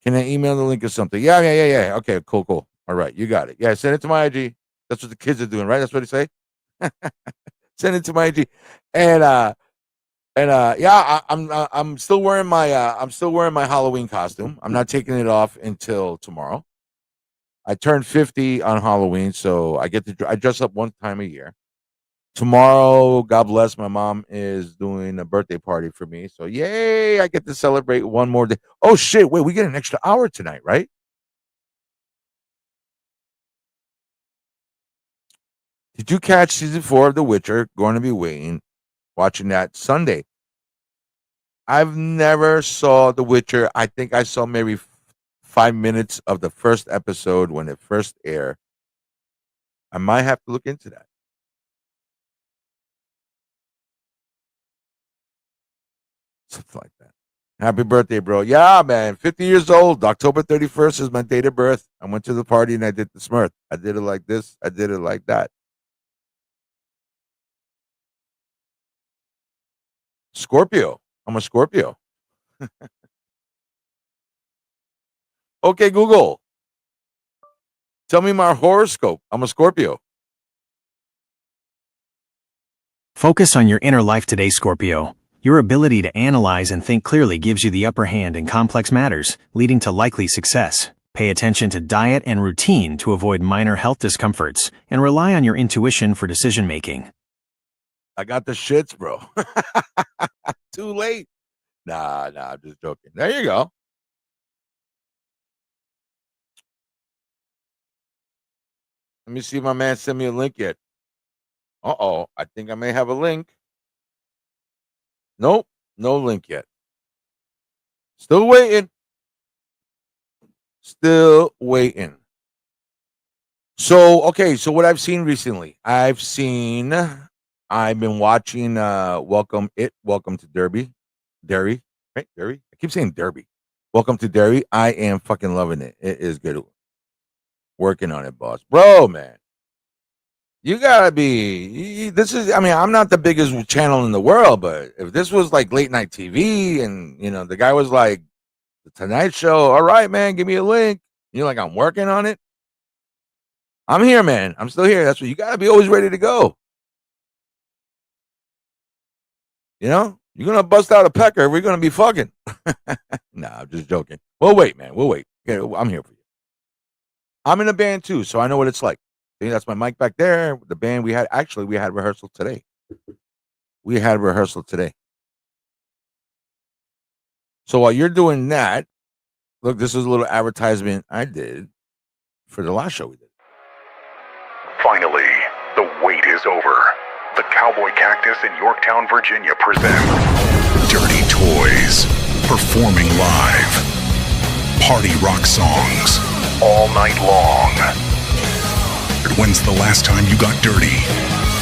Can I email the link or something? Yeah. Okay, cool. All right, you got it. Yeah, send it to my IG. That's what the kids are doing, right? That's what they say. Send it to my IG, and yeah, I'm still wearing my Halloween costume. I'm not taking it off until tomorrow. I turned 50 on Halloween, so I dress up one time a year. Tomorrow, God bless, my mom is doing a birthday party for me. So yay, I get to celebrate one more day. Oh shit, wait, we get an extra hour tonight, right? Did you catch season 4 of The Witcher? Going to be watching that Sunday. I've never saw The Witcher. I think I saw maybe 5 minutes of the first episode when it first aired. I might have to look into that. Something like that. Happy birthday, bro. Yeah, man. 50 years old. October 31st is my date of birth. I went to the party and I did the smirk. I did it like this. I did it like that. Scorpio. I'm a Scorpio. Okay, Google. Tell me my horoscope. I'm a Scorpio. Focus on your inner life today, Scorpio. Your ability to analyze and think clearly gives you the upper hand in complex matters, leading to likely success. Pay attention to diet and routine to avoid minor health discomforts, and rely on your intuition for decision-making. I got the shits, bro. Too late. Nah, I'm just joking. There you go. Let me see if my man sent me a link yet. I think I may have a link. Nope, no link yet. Still waiting. Still waiting. So, okay, so what I've seen recently, I've been watching Welcome to Derry, right? Derry? I keep saying Derby. Welcome to Derry. I am fucking loving it. It is good. Working on it, boss. Bro, man. You gotta be. This is. I mean, I'm not the biggest channel in the world, but if this was like late night TV, and the guy was like, "The Tonight Show," all right, man, give me a link. You're like, I'm working on it. I'm here, man. I'm still here. That's what you gotta be always ready to go. You're gonna bust out a pecker. We're gonna be fucking. Nah, I'm just joking. We'll wait, man. We'll wait. Yeah, I'm here for you. I'm in a band too, so I know what it's like. See, that's my mic back there. The band we had rehearsal today. We had rehearsal today. So while you're doing that, look, this is a little advertisement I did for the last show we did. Finally, the wait is over. The Cowboy Cactus in Yorktown, Virginia presents Dirty Toys, performing live. Party rock songs all night long. When's the last time you got dirty?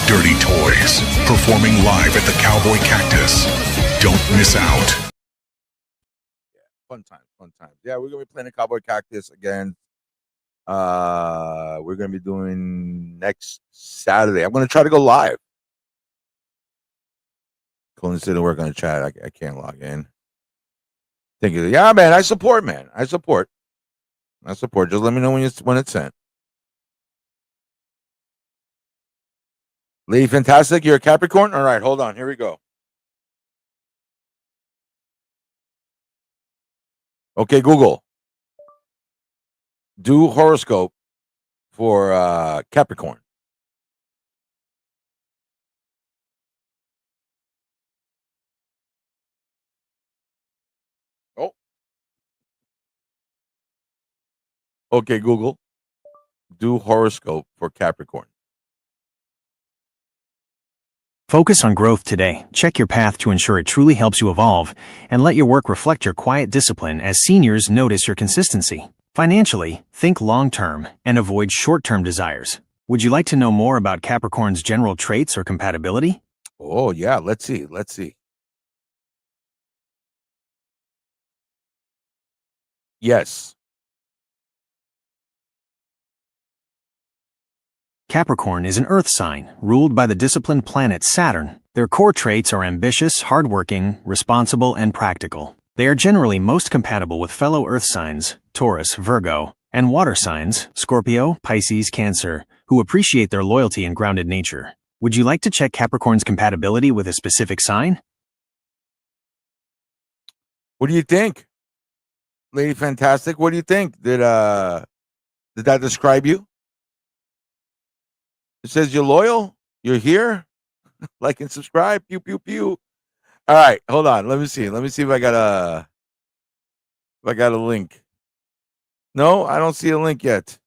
Dirty Toys, performing live at the Cowboy Cactus. Don't miss out. Fun times. Yeah, we're gonna be playing the Cowboy Cactus again. We're gonna be doing next Saturday. I'm gonna try to go live. Colin said to work on the chat. I can't log in. Thank you. Yeah, man. I support, man. I support. Just let me know when it's sent. Lady Fantastic, you're a Capricorn? All right, hold on. Here we go. Okay, Google. Do horoscope for Capricorn. Oh. Okay, Google. Do horoscope for Capricorn. Focus on growth today. Check your path to ensure it truly helps you evolve, and let your work reflect your quiet discipline as seniors notice your consistency. Financially, think long-term and avoid short-term desires. Would you like to know more about Capricorn's general traits or compatibility? Oh, yeah. Let's see. Yes. Capricorn is an earth sign, ruled by the disciplined planet Saturn. Their core traits are ambitious, hardworking, responsible, and practical. They are generally most compatible with fellow earth signs, Taurus, Virgo, and water signs, Scorpio, Pisces, Cancer, who appreciate their loyalty and grounded nature. Would you like to check Capricorn's compatibility with a specific sign? What do you think? Lady Fantastic, what do you think? Did that describe you? It says you're loyal, you're here, like and subscribe, pew pew pew. All right, hold on. Let me see if I got a link. No, I don't see a link yet.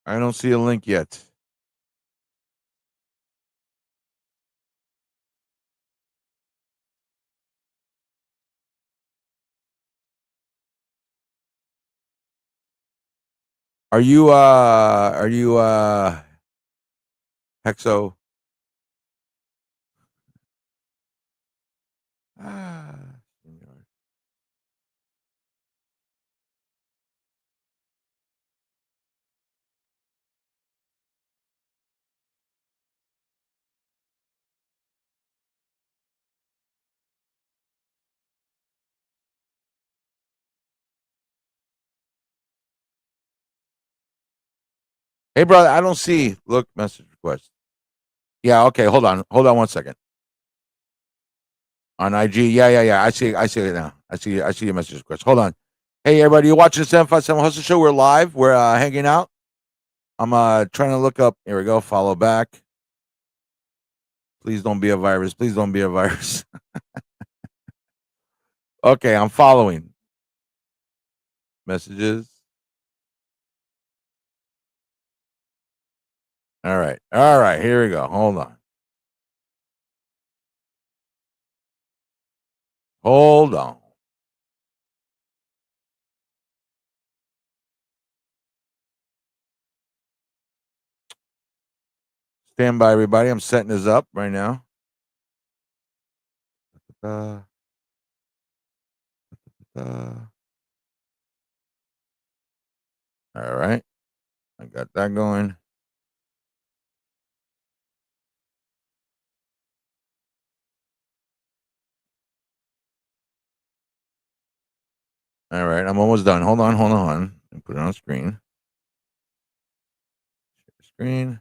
I don't see a link yet. Are you Hexo? Ah, hey, brother, I don't see. Look, message request. Yeah, okay. Hold on 1 second. On IG, yeah. I see it now. I see your message request. Hold on. Hey, everybody, you're watching the 757 Hustle Show. We're live. We're hanging out. I'm trying to look up. Here we go. Follow back. Please don't be a virus. Please don't be a virus. Okay, I'm following. Messages. All right. All right. Here we go. Hold on. Hold on. Stand by, everybody. I'm setting this up right now. Uh, all right. I got that going. All right. I'm almost done. Hold on. Hold on. And put it on screen. Share screen.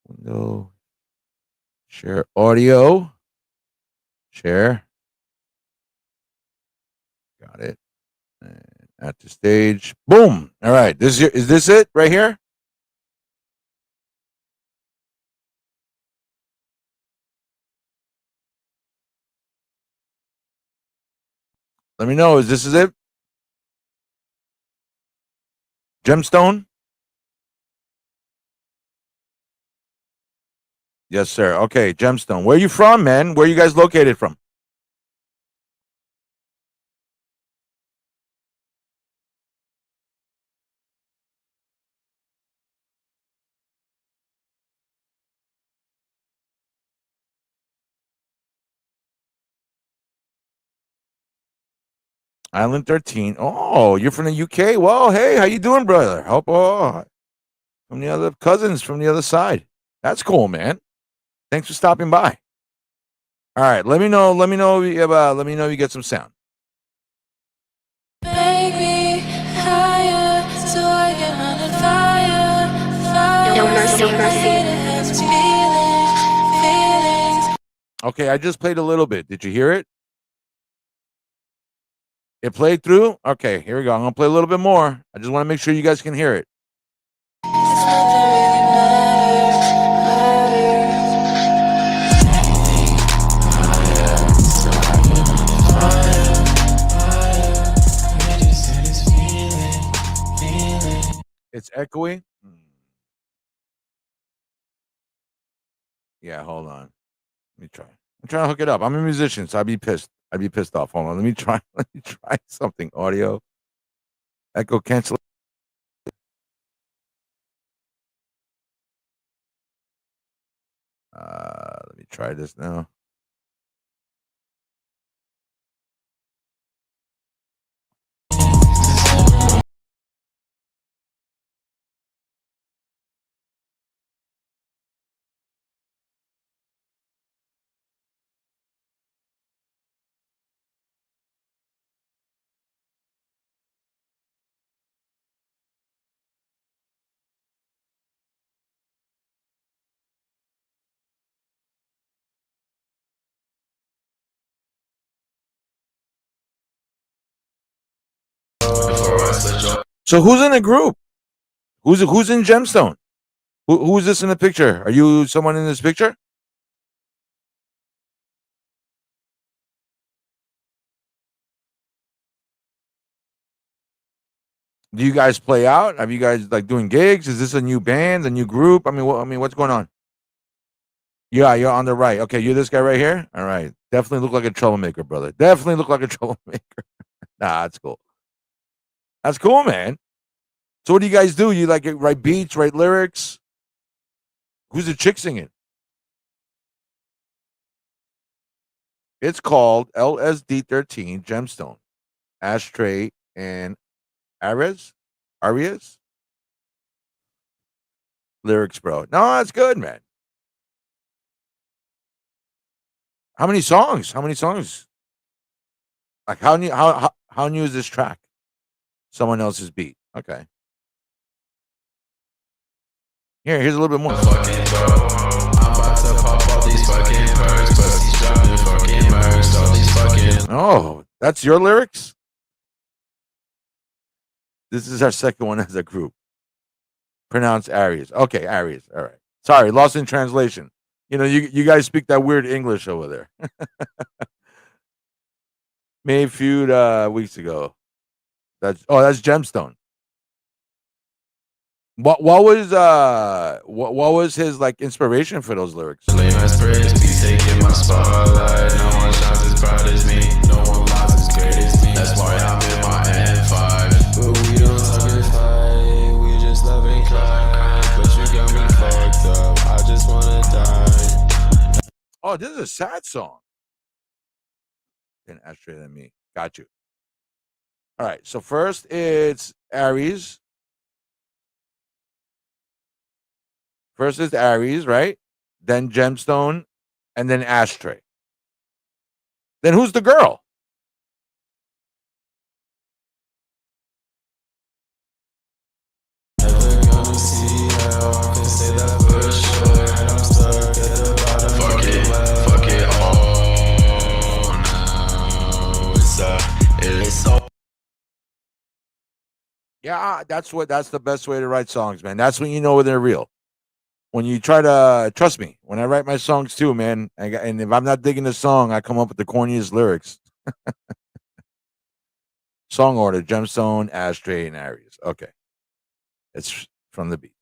Window. Share audio. Share. Got it. And at the stage. Boom. All right. Is this it right here? Let me know. Is this it? Gemstone? Yes, sir. Okay, Gemstone. Where are you from, man? Where are you guys located from? Island 13. Oh, you're from the UK? Well, hey, how you doing, brother? Hope from the other cousins from the other side. That's cool, man. Thanks for stopping by. All right, let me know. Let me know if you get some sound. Baby, higher, so I get on fire. No mercy, Feelings. Okay, I just played a little bit. Did you hear it? It played through? Okay, here we go. I'm going to play a little bit more. I just want to make sure you guys can hear it. It's echoey. Yeah, hold on. Let me try. I'm trying to hook it up. I'm a musician, so I'd be pissed. I'd be pissed off. Hold on. Let me try. Let me try something. Audio. Echo cancel. Let me try this now. So who's in the group? Who's in Gemstone? Who's this in the picture? Are you someone in this picture? Do you guys play out? Have you guys like doing gigs? Is this a new band, a new group? I mean, what's going on? Yeah, you're on the right. Okay, you're this guy right here. All right, definitely look like a troublemaker, brother. Definitely look like a troublemaker. Nah, that's cool. That's cool, man. So what do you guys do? You like write beats, write lyrics? Who's the chick singing? It's called LSD13 Gemstone, Ashtray, and Arias lyrics, bro. No, that's good, man. How many songs? How many songs? Like how new is this track? Someone else's beat. Okay. Here's a little bit more. Oh, that's your lyrics? This is our second one as a group. Pronounce Arias. Okay, Arias. All right. Sorry, lost in translation. You know, you guys speak that weird English over there. Made feud weeks ago. That's Gemstone. What was his like inspiration for those lyrics? Lay my spirits, please take in my spotlight. No one shines as bright as me, no one lies as great as me. That's why I'm in my N5. But we don't talk and fight, we just love and cry. But you got me fucked up, I just wanna die. Oh, this is a sad song. An ashtray than me. Got you. All right. So first it's Aries. First is Aries, right? Then Gemstone, and then Ashtray. Then who's the girl? Never gonna see how I can say that for sure. And I'm stuck at the bottom. Fuck it all now. It's so. Yeah, that's the best way to write songs, man. That's when you know when they're real. When you try to trust me, when I write my songs too, man, and if I'm not digging the song, I come up with the corniest lyrics. Song order: Gemstone, Ashtray, and Aries. Okay, it's from the beat.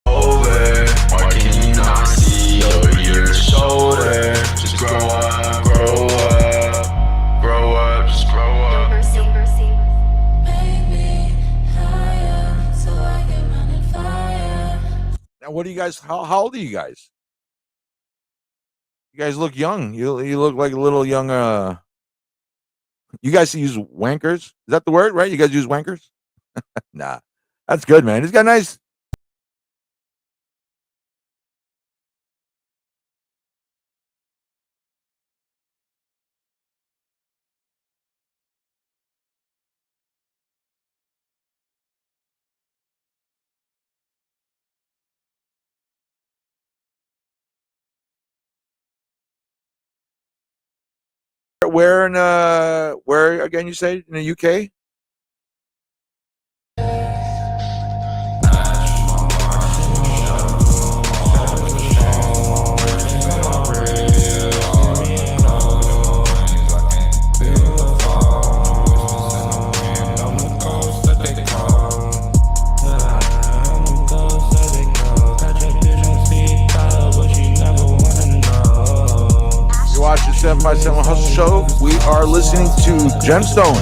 Over, why can you not see over your shoulder? Just grow up, grow up, grow up, just grow up. Now, what do you guys? How old are you guys? You guys look young. You look like a little young. You guys use wankers? Is that the word, right? You guys use wankers? Nah, that's good, man. He's got nice. Where again? You say in the UK? Watch the 757 Hustle Show. We are listening to Gemstone,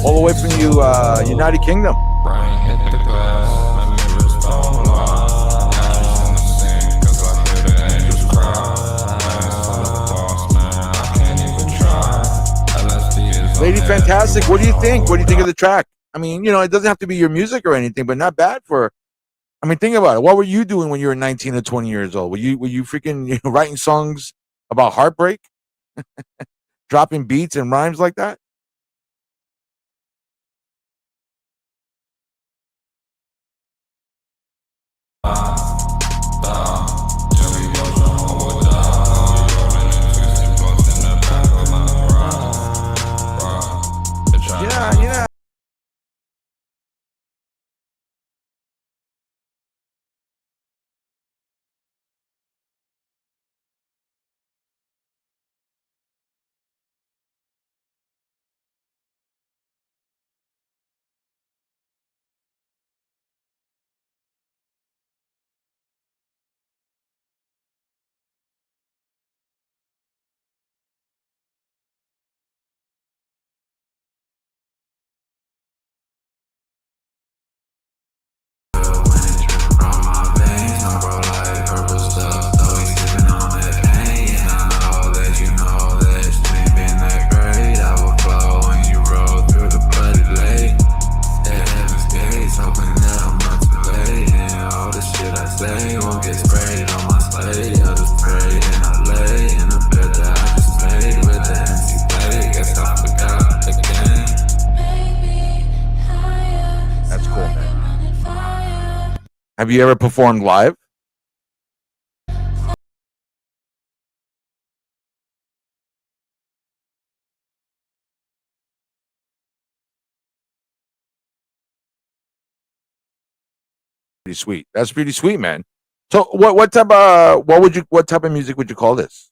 all the way from United Kingdom. Lady Fantastic, what do you think? What do you think of the track? I mean, it doesn't have to be your music or anything, but not bad for. I mean, think about it. What were you doing when you were 19 or 20 years old? Were you freaking writing songs about heartbreak, dropping beats and rhymes like that? Yeah. That's cool, man. Have you ever performed live? Pretty sweet. That's pretty sweet, man. So what type of what type of music would you call this?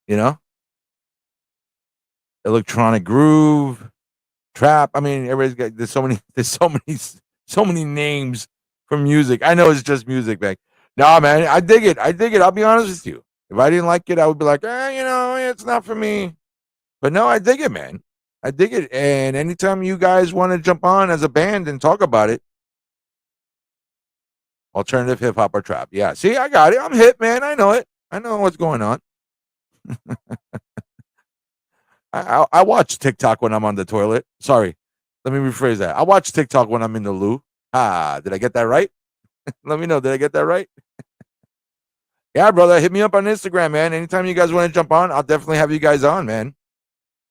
You know? electronic groove, trap. I mean, everybody's got so many names for music. I know it's just music, man. Nah, man, I dig it. I'll be honest with you. If I didn't like it, I would be like, it's not for me. But no, I dig it, man. I dig it. And anytime you guys want to jump on as a band and talk about it, alternative hip hop or trap. Yeah, see, I got it. I'm hip, man. I know it. I know what's going on. I watch TikTok when I'm on the toilet. Sorry, let me rephrase that. I watch TikTok when I'm in the loo. Did I get that right? Let me know. Did I get that right? Yeah, brother. Hit me up on Instagram, man. Anytime you guys want to jump on, I'll definitely have you guys on, man.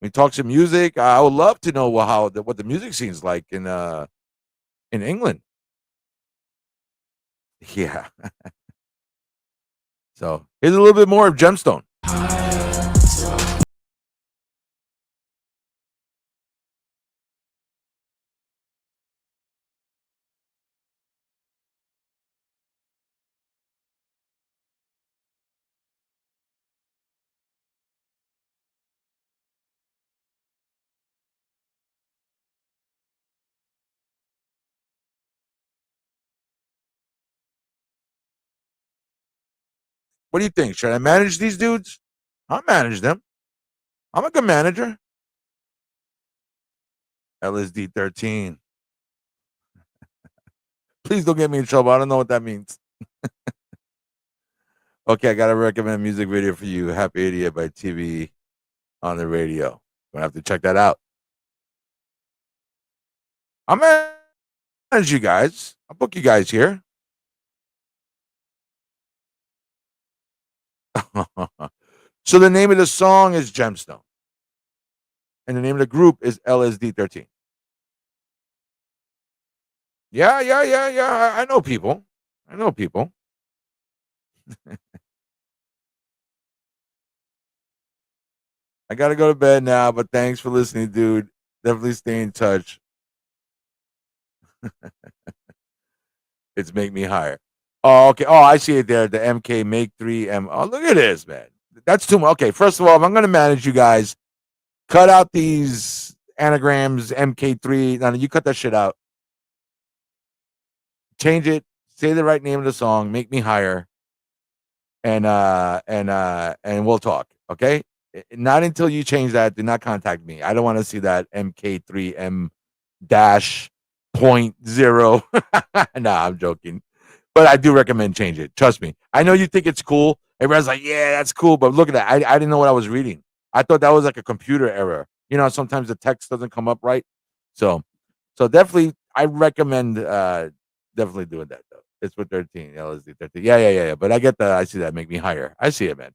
We talk some music. I would love to know what the music scene's like in England. Yeah. So here's a little bit more of Gemstone. What do you think? Should I manage these dudes? I'll manage them. I'm a good manager. LSD 13. Please don't get me in trouble. I don't know what that means. Okay, I got to recommend a music video for you. Happy Idiot by TV on the radio. Gonna have to check that out. I'll manage you guys. I'll book you guys here. So the name of the song is Gemstone. And the name of the group is LSD 13. Yeah. I know people. I got to go to bed now, but thanks for listening, dude. Definitely stay in touch. It's Make Me Higher. Oh, okay. Oh, I see it there. The MK Make 3 M. Oh, look at this, man. That's too much. Okay, first of all, if I'm going to manage you guys, cut out these anagrams, MK3. No, you cut that shit out. Change it. Say the right name of the song. Make Me Higher. And we'll talk. Okay. Not until you change that. Do not contact me. I don't want to see that MK3M dash 0.0. Nah, I'm joking. But I do recommend change it. Trust me. I know you think it's cool. Everybody's like, yeah, that's cool. But look at that. I didn't know what I was reading. I thought that was like a computer error. Sometimes the text doesn't come up right. So definitely, I recommend definitely doing that though. It's with 13. LSD 13. Yeah. But I see that. Make Me Higher. I see it, man.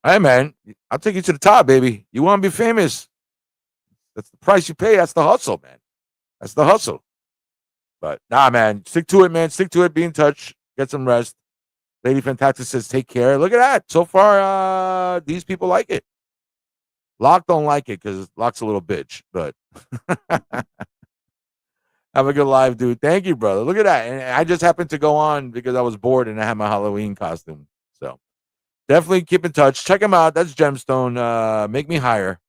Hey, man. I'll take you to the top, baby. You want to be famous? That's the price you pay. That's the hustle, man. That's the hustle. But nah, man. Stick to it, man. Stick to it. Be in touch. Get some rest. Lady Fantastic says, take care. Look at that. So far, these people like it. Locke don't like it because Locke's a little bitch. But have a good live, dude. Thank you, brother. Look at that. And I just happened to go on because I was bored and I had my Halloween costume. So definitely keep in touch. Check him out. That's Gemstone. Make Me Higher.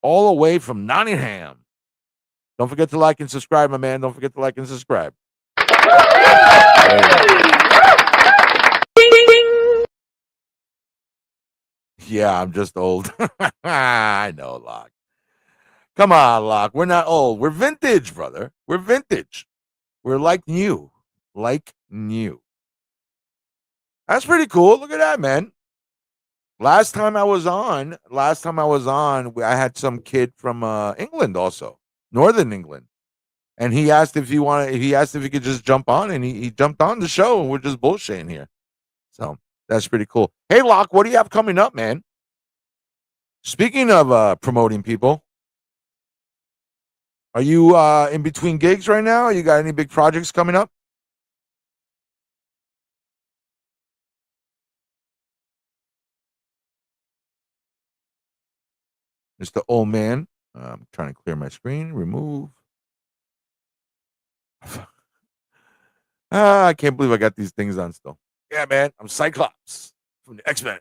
All the way from Nottingham. Don't forget to like and subscribe, my man. Don't forget to like and subscribe. Yeah, I'm just old. I know, Locke. Come on, Locke. We're not old. We're vintage, brother. We're vintage. We're like new. Like new. That's pretty cool. Look at that, man. Last time I was on, I had some kid from England also, Northern England. And he asked if he could just jump on, and he jumped on the show, and we're just bullshitting here. So that's pretty cool. Hey, Locke, what do you have coming up, man? Speaking of promoting people, are you in between gigs right now? You got any big projects coming up? Mr. Old Man. I'm trying to clear my screen. Remove. I can't believe I got these things on still. Yeah, man. I'm Cyclops from the X-Men.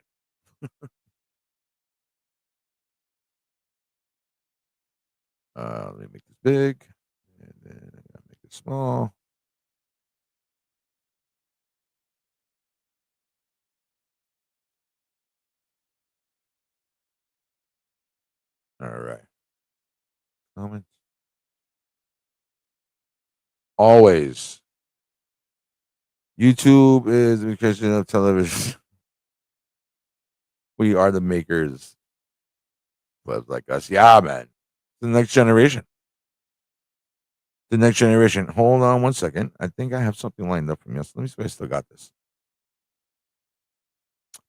Let me make this big, and then I gotta make it small. All right. Comments. Always. YouTube is a creation of television. We are the makers. Clubs like us. Yeah, man. The next generation. The next generation. Hold on one second. I think I have something lined up from you. Let me see if I still got this.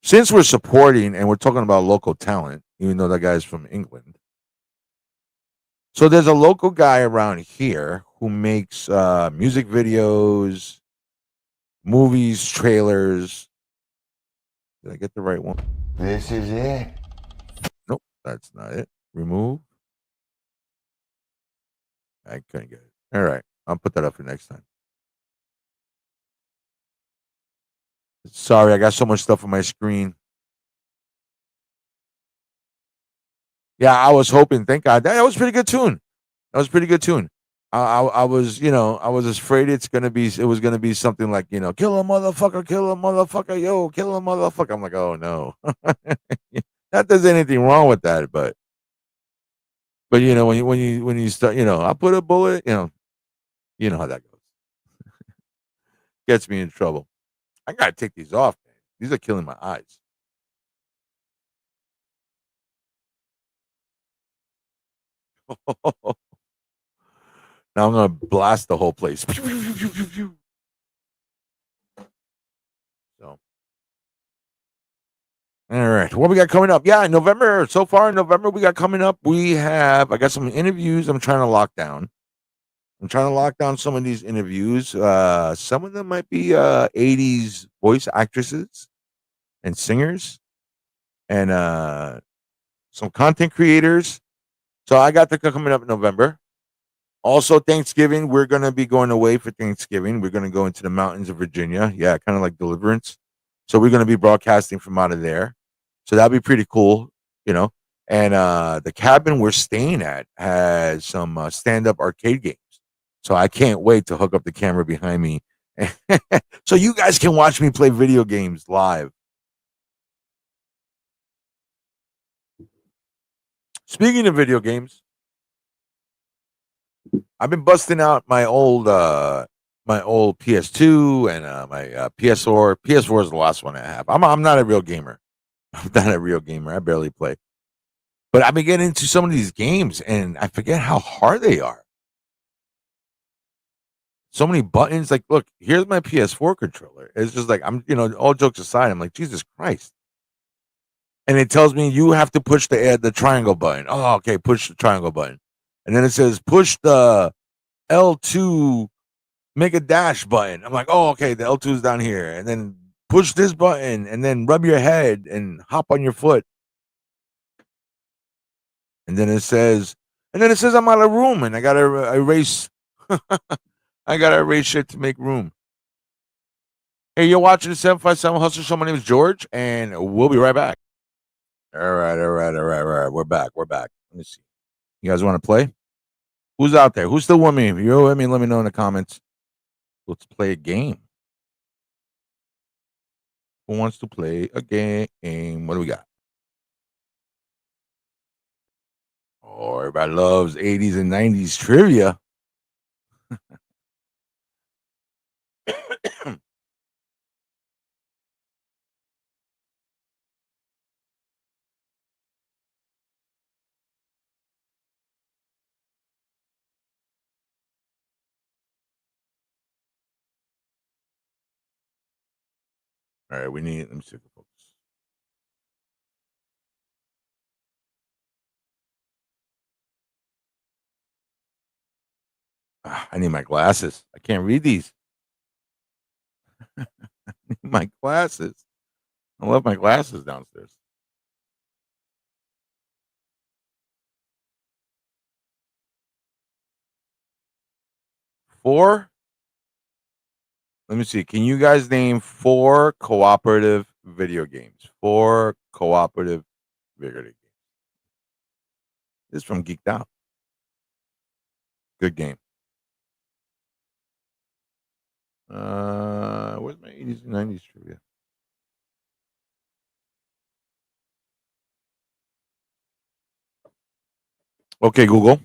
Since we're supporting and we're talking about local talent, even though that guy's from England. So there's a local guy around here who makes music videos, movies, trailers. Did I get the right one? This is it. Nope, that's not it. Remove. I couldn't get it. All right, I'll put that up for next time. Sorry, I got so much stuff on my screen. Yeah, I was hoping. Thank God that was a pretty good tune. That was a pretty good tune. I was, I was afraid it was gonna be something like, kill a motherfucker, yo, kill a motherfucker. I'm like, oh no, not there's anything wrong with that, but when you start, I put a bullet, you know how that goes. Gets me in trouble. I gotta take these off, man. These are killing my eyes. Now I'm gonna blast the whole place. So, all right, what we got coming up? Yeah, in November. So far in November, we got coming up. I got some interviews. I'm trying to lock down. I'm trying to lock down some of these interviews. Some of them might be 80s voice actresses and singers, and some content creators. So I got that coming up in November. Also, Thanksgiving, we're going to be going away for Thanksgiving. We're going to go into the mountains of Virginia. Yeah, kind of like Deliverance. So we're going to be broadcasting from out of there. So that'll be pretty cool, And the cabin we're staying at has some stand-up arcade games. So I can't wait to hook up the camera behind me. So you guys can watch me play video games live. Speaking of video games, I've been busting out my old PS2 and my PS4. PS4 is the last one I have. I'm not a real gamer. I'm not a real gamer. I barely play. But I've been getting into some of these games and I forget how hard they are. So many buttons. Like, look, here's my PS4 controller. It's just like all jokes aside, I'm like, Jesus Christ. And it tells me you have to push the triangle button. Oh, okay, push the triangle button. And then it says push the L2 make a dash button. I'm like, oh, okay, the L2 is down here. And then push this button and then rub your head and hop on your foot. And then it says I'm out of room and I gotta erase I gotta erase shit to make room. Hey, you're watching the 757 Hustle Show. My name is George, and we'll be right back. All right. We're back. Let me see. You guys want to play? Who's out there? Who's still with me? If you're with me, let me know in the comments. Let's play a game. Who wants to play a game? What do we got? Oh, everybody loves 80s and 90s trivia. All right, let me see if it focus. I need my glasses. I can't read these. I need my glasses. I left my glasses downstairs. Four? Let me see. Can you guys name 4 cooperative video games? 4 cooperative video games. This is from Geeked Out. Good game. Where's my 80s and 90s trivia? Okay, Google.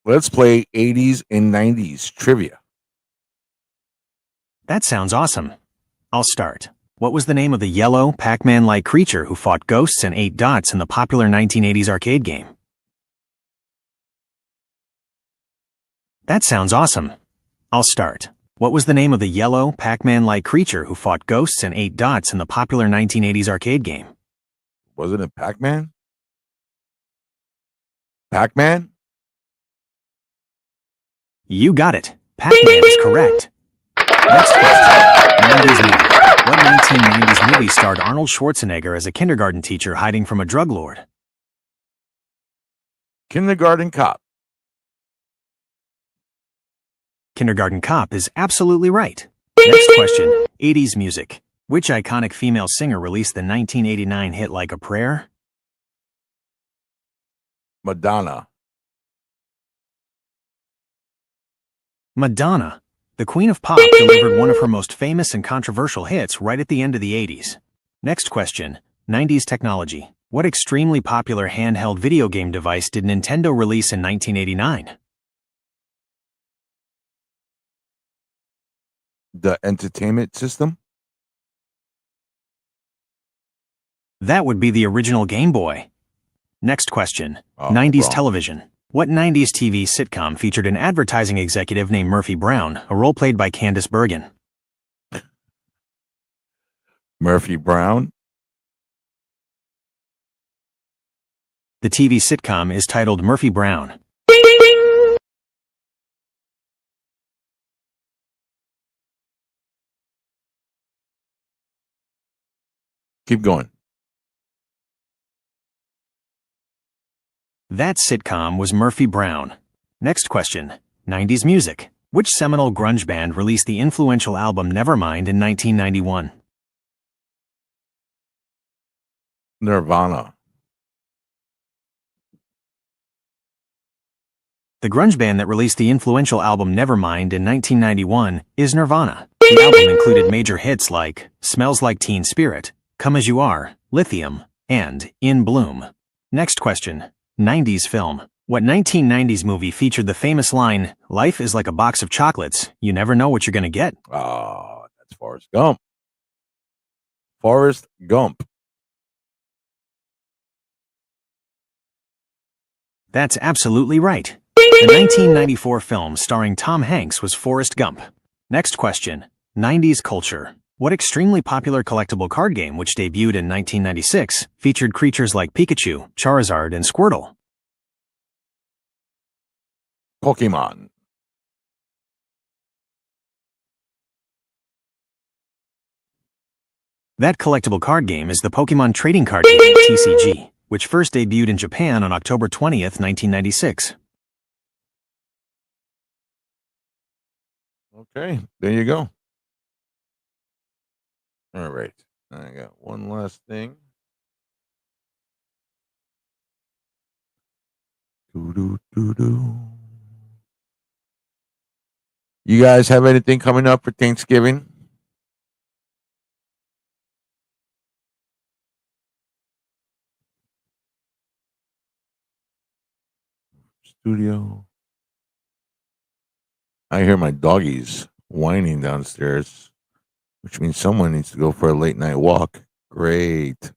Let's play 80s and 90s trivia. That sounds awesome. I'll start. What was the name of the yellow, Pac-Man-like creature who fought ghosts and ate dots in the popular 1980s arcade game? That sounds awesome. I'll start. What was the name of the yellow, Pac-Man-like creature who fought ghosts and ate dots in the popular 1980s arcade game? Wasn't it Pac-Man? Pac-Man? You got it. Pac-Man is correct. Next question. 90s movie. What 1990s movie starred Arnold Schwarzenegger as a kindergarten teacher hiding from a drug lord? Kindergarten Cop. Kindergarten Cop is absolutely right. Next question. 80s music. Which iconic female singer released the 1989 hit Like a Prayer? Madonna. Madonna. The Queen of Pop delivered one of her most famous and controversial hits right at the end of the 80s. Next question. 90s technology. What extremely popular handheld video game device did Nintendo release in 1989? The entertainment system. That would be the original Game Boy. Next question. 90s wrong. television. What 90s TV sitcom featured an advertising executive named Murphy Brown, a role played by Candace Bergen? Murphy Brown. The TV sitcom is titled Murphy Brown. Keep going. That sitcom was Murphy Brown. Next question. 90s music. Which seminal grunge band released the influential album Nevermind in 1991? Nirvana. The grunge band that released the influential album Nevermind in 1991 is Nirvana. The album included major hits like Smells Like Teen Spirit, Come As You Are, Lithium, and In Bloom. Next question. 90s film. What 1990s movie featured the famous line, "Life is like a box of chocolates, you never know what you're gonna get"? Oh, that's Forrest Gump. Forrest Gump. That's absolutely right. The 1994 film starring Tom Hanks was Forrest Gump. Next question. 90s culture. What extremely popular collectible card game which debuted in 1996 featured creatures like Pikachu, Charizard, and Squirtle? Pokemon. That collectible card game is the Pokemon Trading Card Game, TCG, which first debuted in Japan on October 20th, 1996. Okay, there you go. All right. I got one last thing. Doo-doo-doo-doo. You guys have anything coming up for Thanksgiving? Studio. I hear my doggies whining downstairs, which means someone needs to go for a late night walk. Great.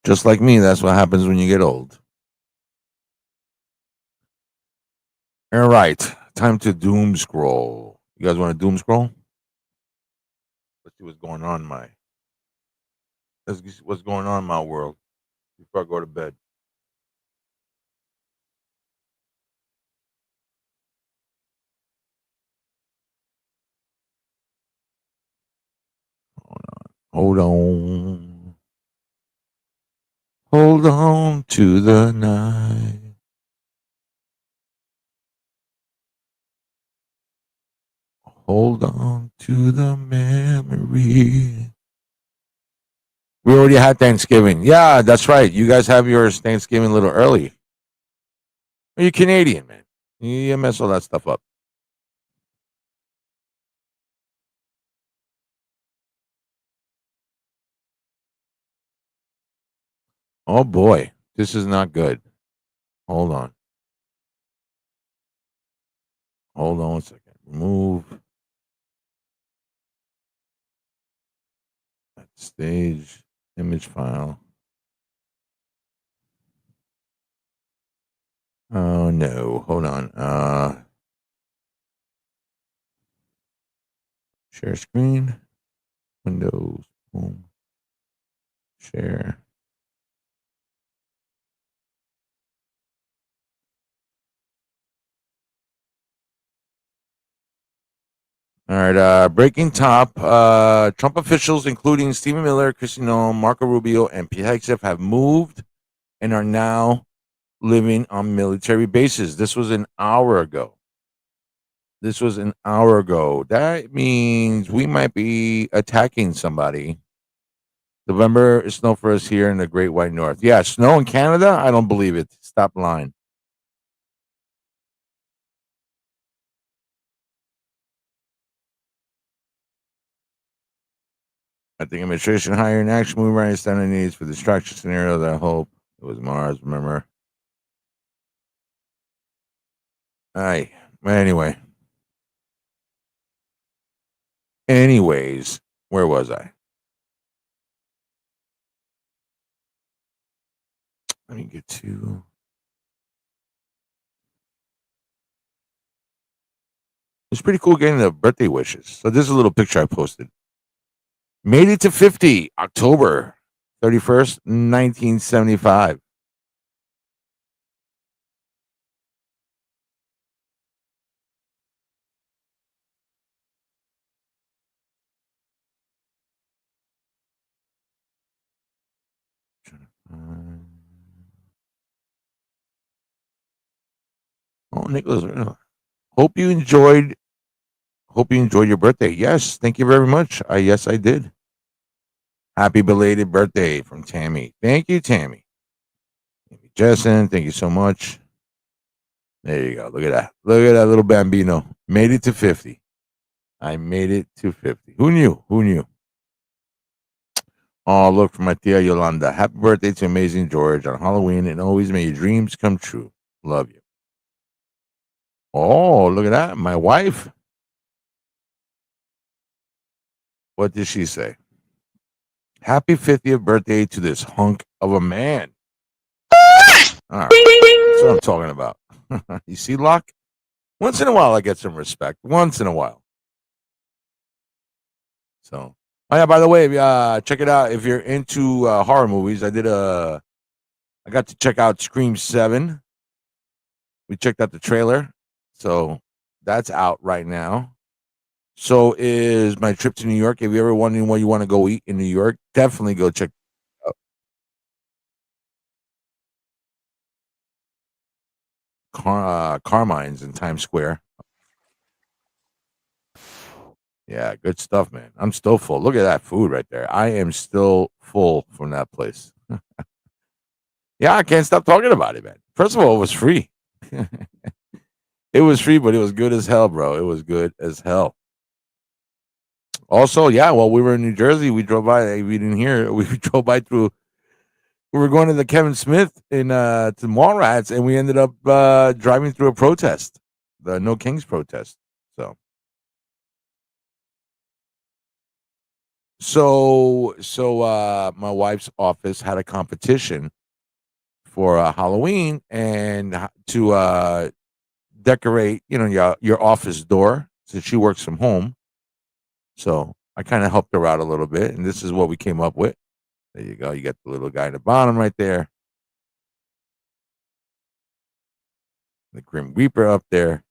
Just like me, that's what happens when you get old. All right, time to doom scroll. You guys want to doom scroll? Let's see what's going on in my. Let's see what's going on in my world before I go to bed. Hold on. Hold on to the night. Hold on to the memory. We already had Thanksgiving. Yeah, that's right. You guys have yours Thanksgiving a little early. You're Canadian, man. You mess all that stuff up. Oh boy, this is not good. Hold on. Hold on 1 second. Remove that stage image file. Oh no. Hold on. Share screen. Windows. Boom. Share. All right. Breaking top. Trump officials, including Stephen Miller, Kristi Noem, Marco Rubio, and Pete Hegseth, have moved and are now living on military bases. This was an hour ago. That means we might be attacking somebody. November is snow for us here in the Great White North. Yeah, snow in Canada? I don't believe it. Stop lying. I think administration hiring action move right standing needs for distraction scenario that I hope it was Mars, remember? Aye. Anyway. Anyways, where was I? Let me get to it's pretty cool getting the birthday wishes. So this is a little picture I posted. Made it to 50, October 31st, 1975. Oh, Nicholas, hope you enjoyed. Hope you enjoyed your birthday. Yes, thank you very much. Yes, I did. Happy belated birthday from Tammy. Thank you, Tammy. Thank you, Jessen. Thank you so much. There you go. Look at that. Look at that little bambino. Made it to 50. I made it to 50. Who knew? Who knew? Oh, look for my tia Yolanda. Happy birthday to Amazing George on Halloween, and always may your dreams come true. Love you. Oh, look at that. My wife. What did she say? Happy 50th birthday to this hunk of a man. All right. That's what I'm talking about. You see, Locke? Once in a while, I get some respect. Once in a while. So, oh yeah. By the way, check it out if you're into horror movies. I got to check out Scream 7. We checked out the trailer, so that's out right now. So is my trip to New York. If you ever wondering what you want to go eat in New York, definitely go check out Carmine's in Times Square. Yeah, good stuff, man. I'm still full. Look at that food right there. I am still full from that place. Yeah, I can't stop talking about it, man. First of all, it was free. It was free, but it was good as hell, bro. It was good as hell. Also, yeah, while we were in New Jersey, we drove by. We didn't hear. We drove by through. We were going to the Kevin Smith in to Mallrats, and we ended up driving through a protest, the No Kings protest. So my wife's office had a competition for Halloween and to decorate, your office door since she works from home. So I kind of helped her out a little bit, and this is what we came up with. There you go. You got the little guy in the bottom right there, the Grim Reaper up there.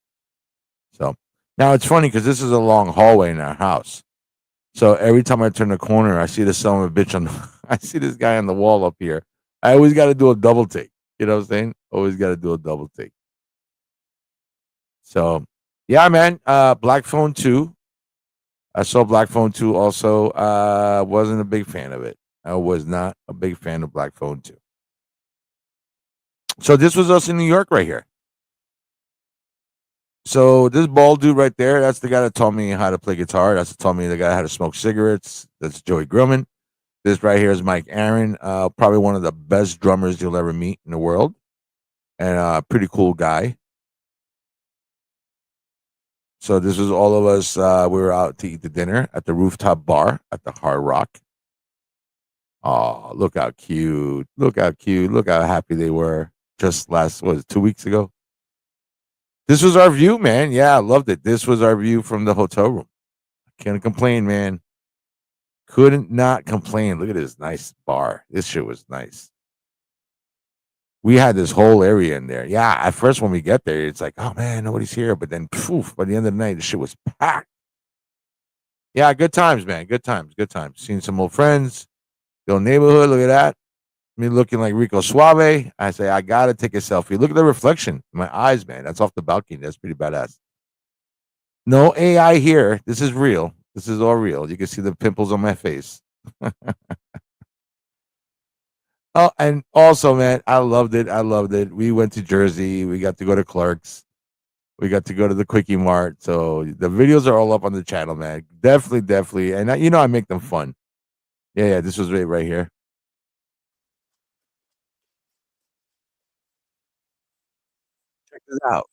So now it's funny because this is a long hallway in our house. So every time I turn the corner, I see this son of a bitch I see this guy on the wall up here. I always got to do a double take. You know what I'm saying? Always got to do a double take. So, yeah, man. Black Phone 2. I saw Black Phone 2 also. Wasn't a big fan of it. I was not a big fan of Black Phone 2. So this was us in New York right here. So this bald dude right there, that's the guy that taught me how to play guitar. That's the taught me the guy how to smoke cigarettes. That's Joey Grumman. This right here is Mike Aaron, probably one of the best drummers you'll ever meet in the world, and pretty cool guy. So this was all of us. We were out to eat the dinner at the rooftop bar at the Hard Rock. Oh, look how cute! Look how cute! Look how happy they were. Just last, what was it, 2 weeks ago? This was our view, man. Yeah, I loved it. This was our view from the hotel room. Can't complain, man. Couldn't not complain. Look at this nice bar. This shit was nice. We had this whole area in there. Yeah, at first when we get there, it's like, oh man, nobody's here. But then, poof, by the end of the night, the shit was packed. Yeah, good times, man. Good times. Good times. Seen some old friends. The old neighborhood. Look at that. Me looking like Rico Suave. I say, I gotta take a selfie. Look at the reflection in my eyes, man. That's off the balcony. That's pretty badass. No AI here. This is real. This is all real. You can see the pimples on my face. Oh, and also, man, I loved it. I loved it. We went to Jersey. We got to go to Clark's. We got to go to the Quickie Mart. So the videos are all up on the channel, man. Definitely, definitely. And I make them fun. Yeah. This was right here. Check this out.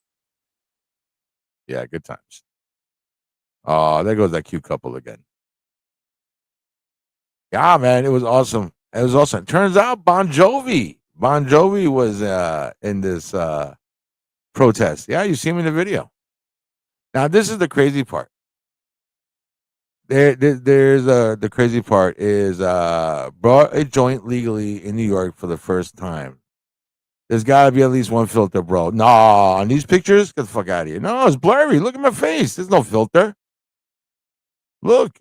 Yeah, good times. Oh, there goes that cute couple again. Yeah, man, it was awesome. It was awesome. Turns out Bon Jovi. Bon Jovi was in this protest. Yeah, you see him in the video. Now, this is the crazy part. There's the crazy part is brought a joint legally in New York for the first time. There's got to be at least one filter, bro. No, on these pictures, get the fuck out of here. No, it's blurry. Look at my face. There's no filter. Look.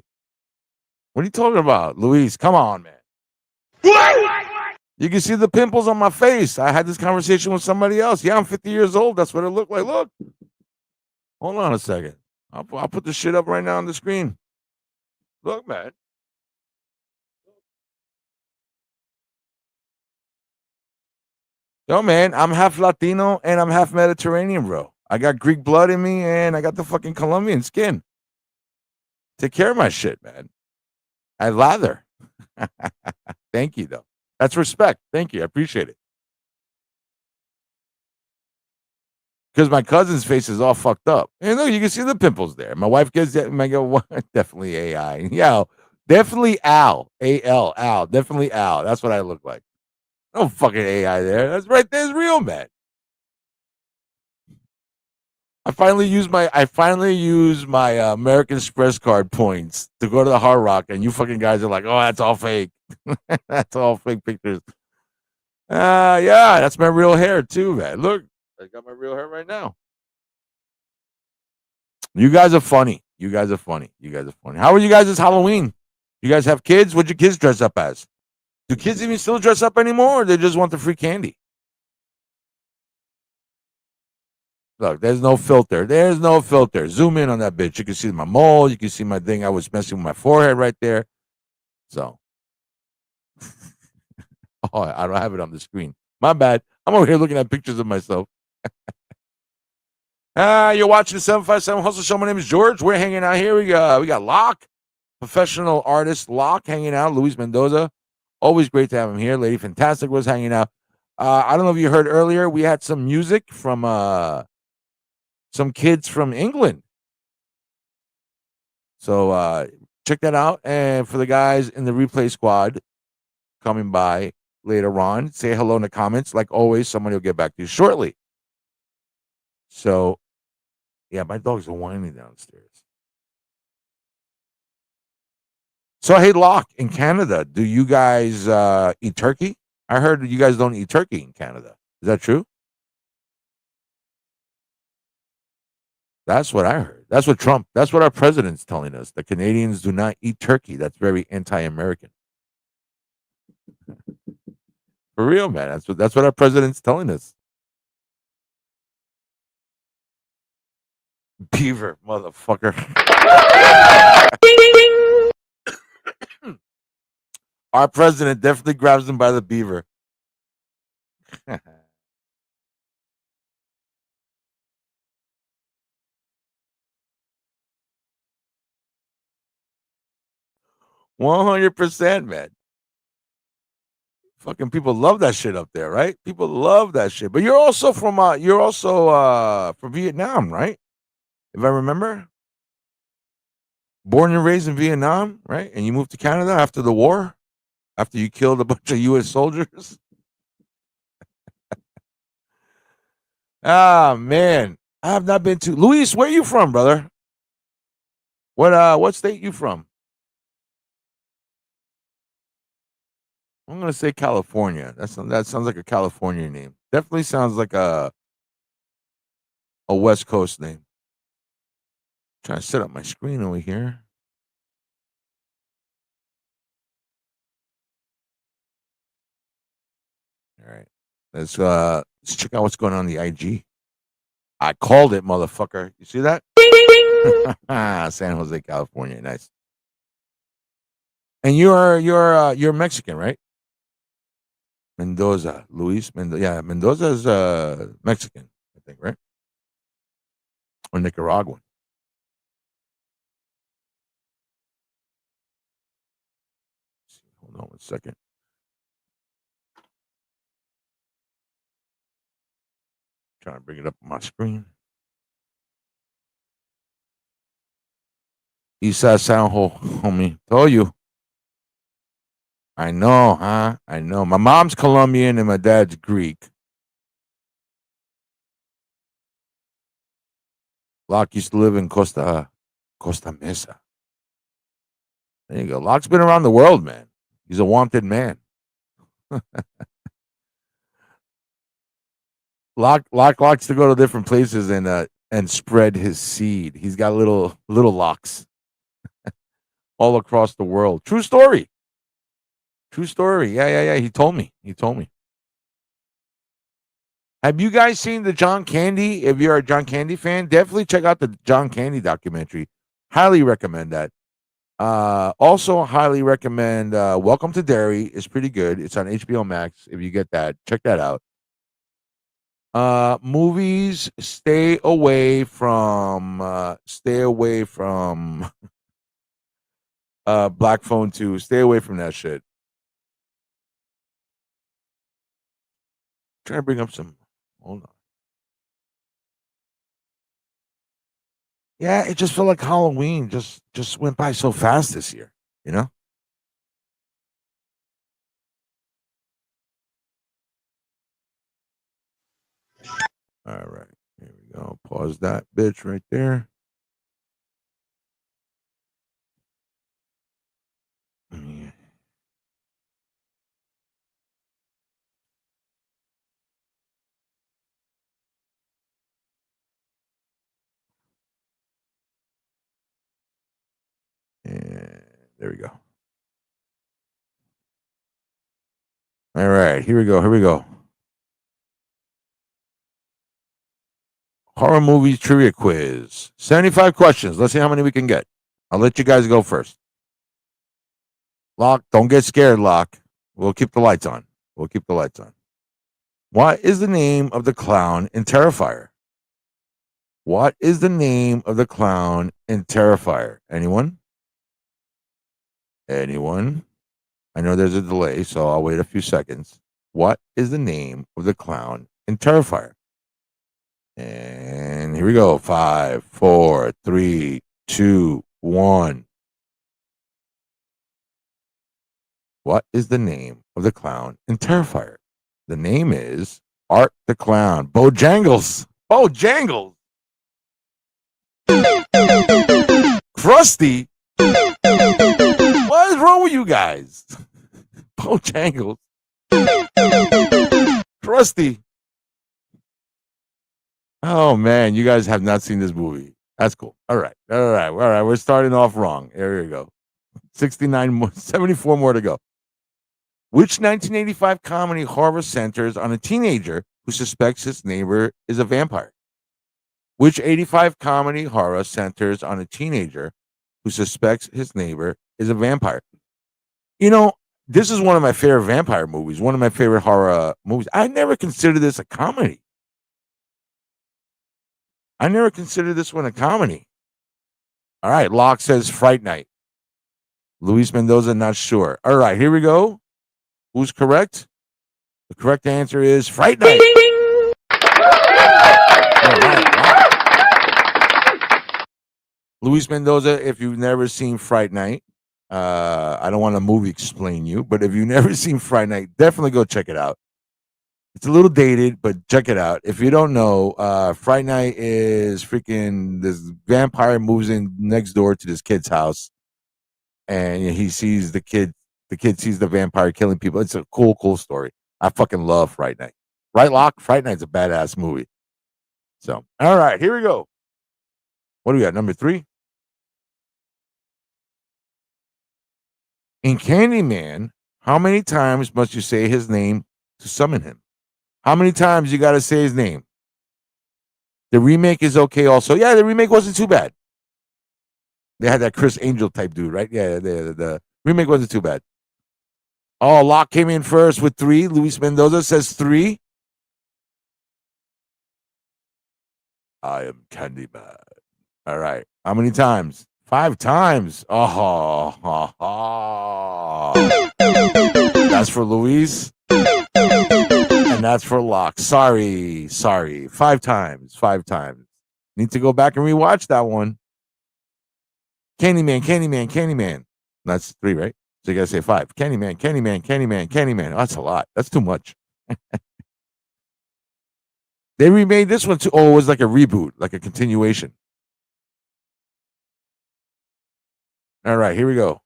What are you talking about, Luis? Come on, man. You can see the pimples on my face. I had this conversation with somebody else. Yeah, I'm 50 years old. That's what it looked like. Look. Hold on a second. I'll put the shit up right now on the screen. Look, man. Yo, man, I'm half Latino and I'm half Mediterranean, bro. I got Greek blood in me and I got the fucking Colombian skin. Take care of my shit, man. I lather. Thank you, though. That's respect. Thank you. I appreciate it. Because my cousin's face is all fucked up. And look, you can see the pimples there. My wife gets that. I go, definitely AI. Yeah, definitely Al. A-L, Al. Definitely Al. That's what I look like. No fucking AI there. That's right there's real, man. I finally used my American Express card points to go to the Hard Rock, and you fucking guys are like, oh, that's all fake. That's all fake pictures. Yeah, that's my real hair too, man. Look, I got my real hair right now. You guys are funny. You guys are funny. How are you guys this Halloween? You guys have kids? What'd your kids dress up as? Do kids even still dress up anymore, or they just want the free candy? Look, there's no filter. There's no filter. Zoom in on that bitch. You can see my mole. You can see my thing. I was messing with my forehead right there. So, oh, I don't have it on the screen. My bad. I'm over here looking at pictures of myself. You're watching the 757 Hustle Show. My name is George. We're hanging out here. We got Locke, professional artist Locke, hanging out. Luis Mendoza. Always great to have him here. Lady Fantastic was hanging out. I don't know if you heard earlier. We had some music from some kids from England. So check that out. And for the guys in the replay squad coming by later on, say hello in the comments. Like always, somebody will get back to you shortly. So, yeah, my dogs are whining downstairs. So, hey, Locke, in Canada, do you guys eat turkey? I heard you guys don't eat turkey in Canada. Is that true? That's what I heard. That's what our president's telling us. The Canadians do not eat turkey. That's very anti-American. For real, man. That's what our president's telling us. Beaver, motherfucker. Our president definitely grabs him by the beaver. 100%, man. Fucking people love that shit up there, right? People love that shit. But you're also from from Vietnam, right? If I remember. Born and raised in Vietnam, right? And you moved to Canada after the war, after you killed a bunch of U.S. soldiers. Ah, man, I have not been to Luis. Where you from, brother? What state you from? I'm gonna say California. That sounds like a California name. Definitely sounds like a West Coast name. Trying to set up my screen over here. All right, let's check out what's going on the IG. I called it, motherfucker. You see that? San Jose, California. Nice. And you're Mexican, right? Mendoza, Luis Mendoza. Yeah, Mendoza is Mexican, I think, right? Or Nicaraguan. Hold on 1 second. Trying to bring it up on my screen. Eastside San homie. Told you. I know, huh? I know. My mom's Colombian and my dad's Greek. Locke used to live in Costa Mesa. There you go. Locke's been around the world, man. He's a wanted man. Locke likes to go to different places and spread his seed. He's got little locks all across the world. True story. True story. Yeah. He told me. Have you guys seen the John Candy? If you're a John Candy fan, definitely check out the John Candy documentary. Highly recommend that. Also highly recommend Welcome to Derry. It's pretty good. It's on HBO Max. If you get that, check that out. Movies, stay away from Black Phone 2. Stay away from that shit. Trying to bring up some. Hold on. Yeah, it just felt like Halloween just went by so fast this year, you know? All right. Here we go. Pause that bitch right there. Yeah. And there we go. All right, here we go. Horror movies trivia quiz. 75 questions. Let's see how many we can get. I'll let you guys go first. Locke, don't get scared, Locke. We'll keep the lights on. What is the name of the clown in Terrifier? What is the name of the clown in Terrifier? Anyone? I know there's a delay, so I'll wait a few seconds. What is the name of the clown in Terrifier? And here we go. 5, 4, 3, 2, 1. What is the name of the clown in Terrifier? The name is Art the Clown. Bojangles. Krusty. What is wrong with you guys? Bojangles. Krusty. Oh man, you guys have not seen this movie. That's cool. All right. We're starting off wrong. There you go. 74 more to go. Which 1985 comedy horror centers on a teenager who suspects his neighbor is a vampire? Which 85 comedy horror centers on a teenager who suspects his neighbor is a vampire? You know, This is one of my favorite vampire movies, one of my favorite horror movies. I never considered this a comedy. I never considered this one a comedy. All right, Locke says Fright Night. Luis Mendoza, not sure. All right, here we go. Who's correct? The correct answer is Fright Night. All right, wow. Luis Mendoza, if you've never seen Fright Night, I don't want to movie explain you, but if you've never seen Fright Night, definitely go check it out. It's a little dated, but check it out. If you don't know, Fright Night is freaking this vampire moves in next door to this kid's house, and he sees the kid. The kid sees the vampire killing people. It's a cool story. I fucking love Fright Night. Right, Locke? Fright Night's a badass movie. So, all right, here we go. What do we got? Number 3. In Candyman, how many times must you say his name to summon him? How many times you got to say his name? The remake is okay also. Yeah, the remake wasn't too bad. They had that Chris Angel type dude, right? Yeah, the remake wasn't too bad. Oh, Locke came in first with 3. Luis Mendoza says 3. I am Candyman. All right. How many times? 5 times. Oh. That's for Luis. And that's for Locke. Sorry. 5 times. Need to go back and rewatch that one. Candyman. That's 3, right? So you got to say 5. Candyman. Oh, that's a lot. That's too much. They remade this one too. Oh, it was like a reboot, like a continuation. All right, here we go.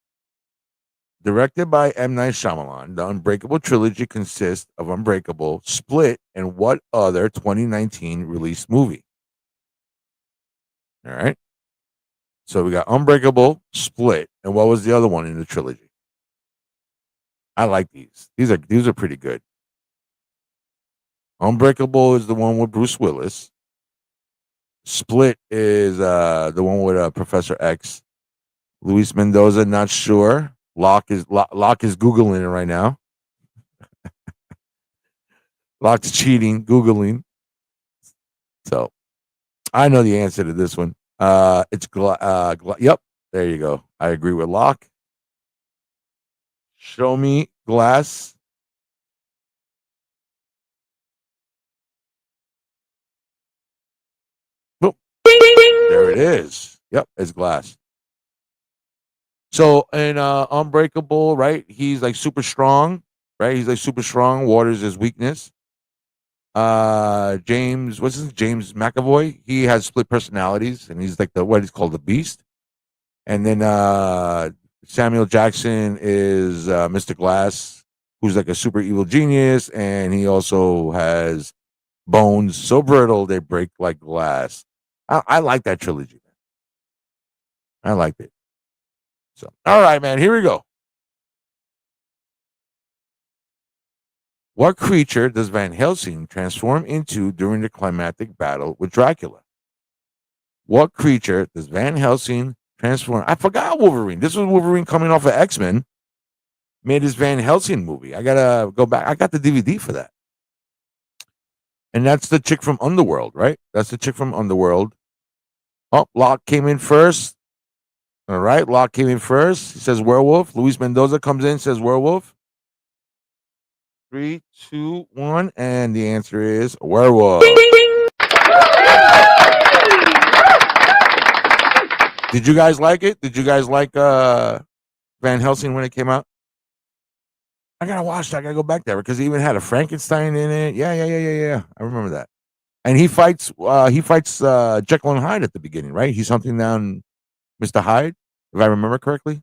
Directed by M. Night Shyamalan, the Unbreakable trilogy consists of Unbreakable, Split, and what other 2019 released movie? All right. So we got Unbreakable, Split, and what was the other one in the trilogy? I like these. These are pretty good. Unbreakable is the one with Bruce Willis. Split is the one with Professor X. Luis Mendoza, not sure. Locke is Googling it right now. Locke's cheating, Googling. So I know the answer to this one. It's yep, there you go. I agree with Locke. Show me Glass. Boom. There it is. Yep, it's Glass. So in Unbreakable, right? He's like super strong, right? He's like super strong. Water's his weakness. James, what's his James McAvoy? He has split personalities, and he's like what is called the Beast. And then Samuel Jackson is Mr. Glass, who's like a super evil genius, and he also has bones so brittle they break like glass. I like that trilogy, man. I liked it. So, all right, man, here we go. What creature does Van Helsing transform into during the climactic battle with Dracula? What creature does Van Helsing transform? I forgot Wolverine. This was Wolverine coming off of X-Men. Made his Van Helsing movie. I gotta go back. I got the DVD for that. And that's the chick from Underworld, right? That's the chick from Underworld. Oh, Locke came in first. All right, Locke came in first. He says werewolf. Luis Mendoza comes in, says werewolf. 3, 2, 1, and the answer is werewolf. Did you guys like it? Did you guys like Van Helsing when it came out? I gotta watch that. I gotta go back there because he even had a Frankenstein in it. Yeah. I remember that. And he fights Jekyll and Hyde at the beginning, right? He's hunting down Mr. Hyde, if I remember correctly.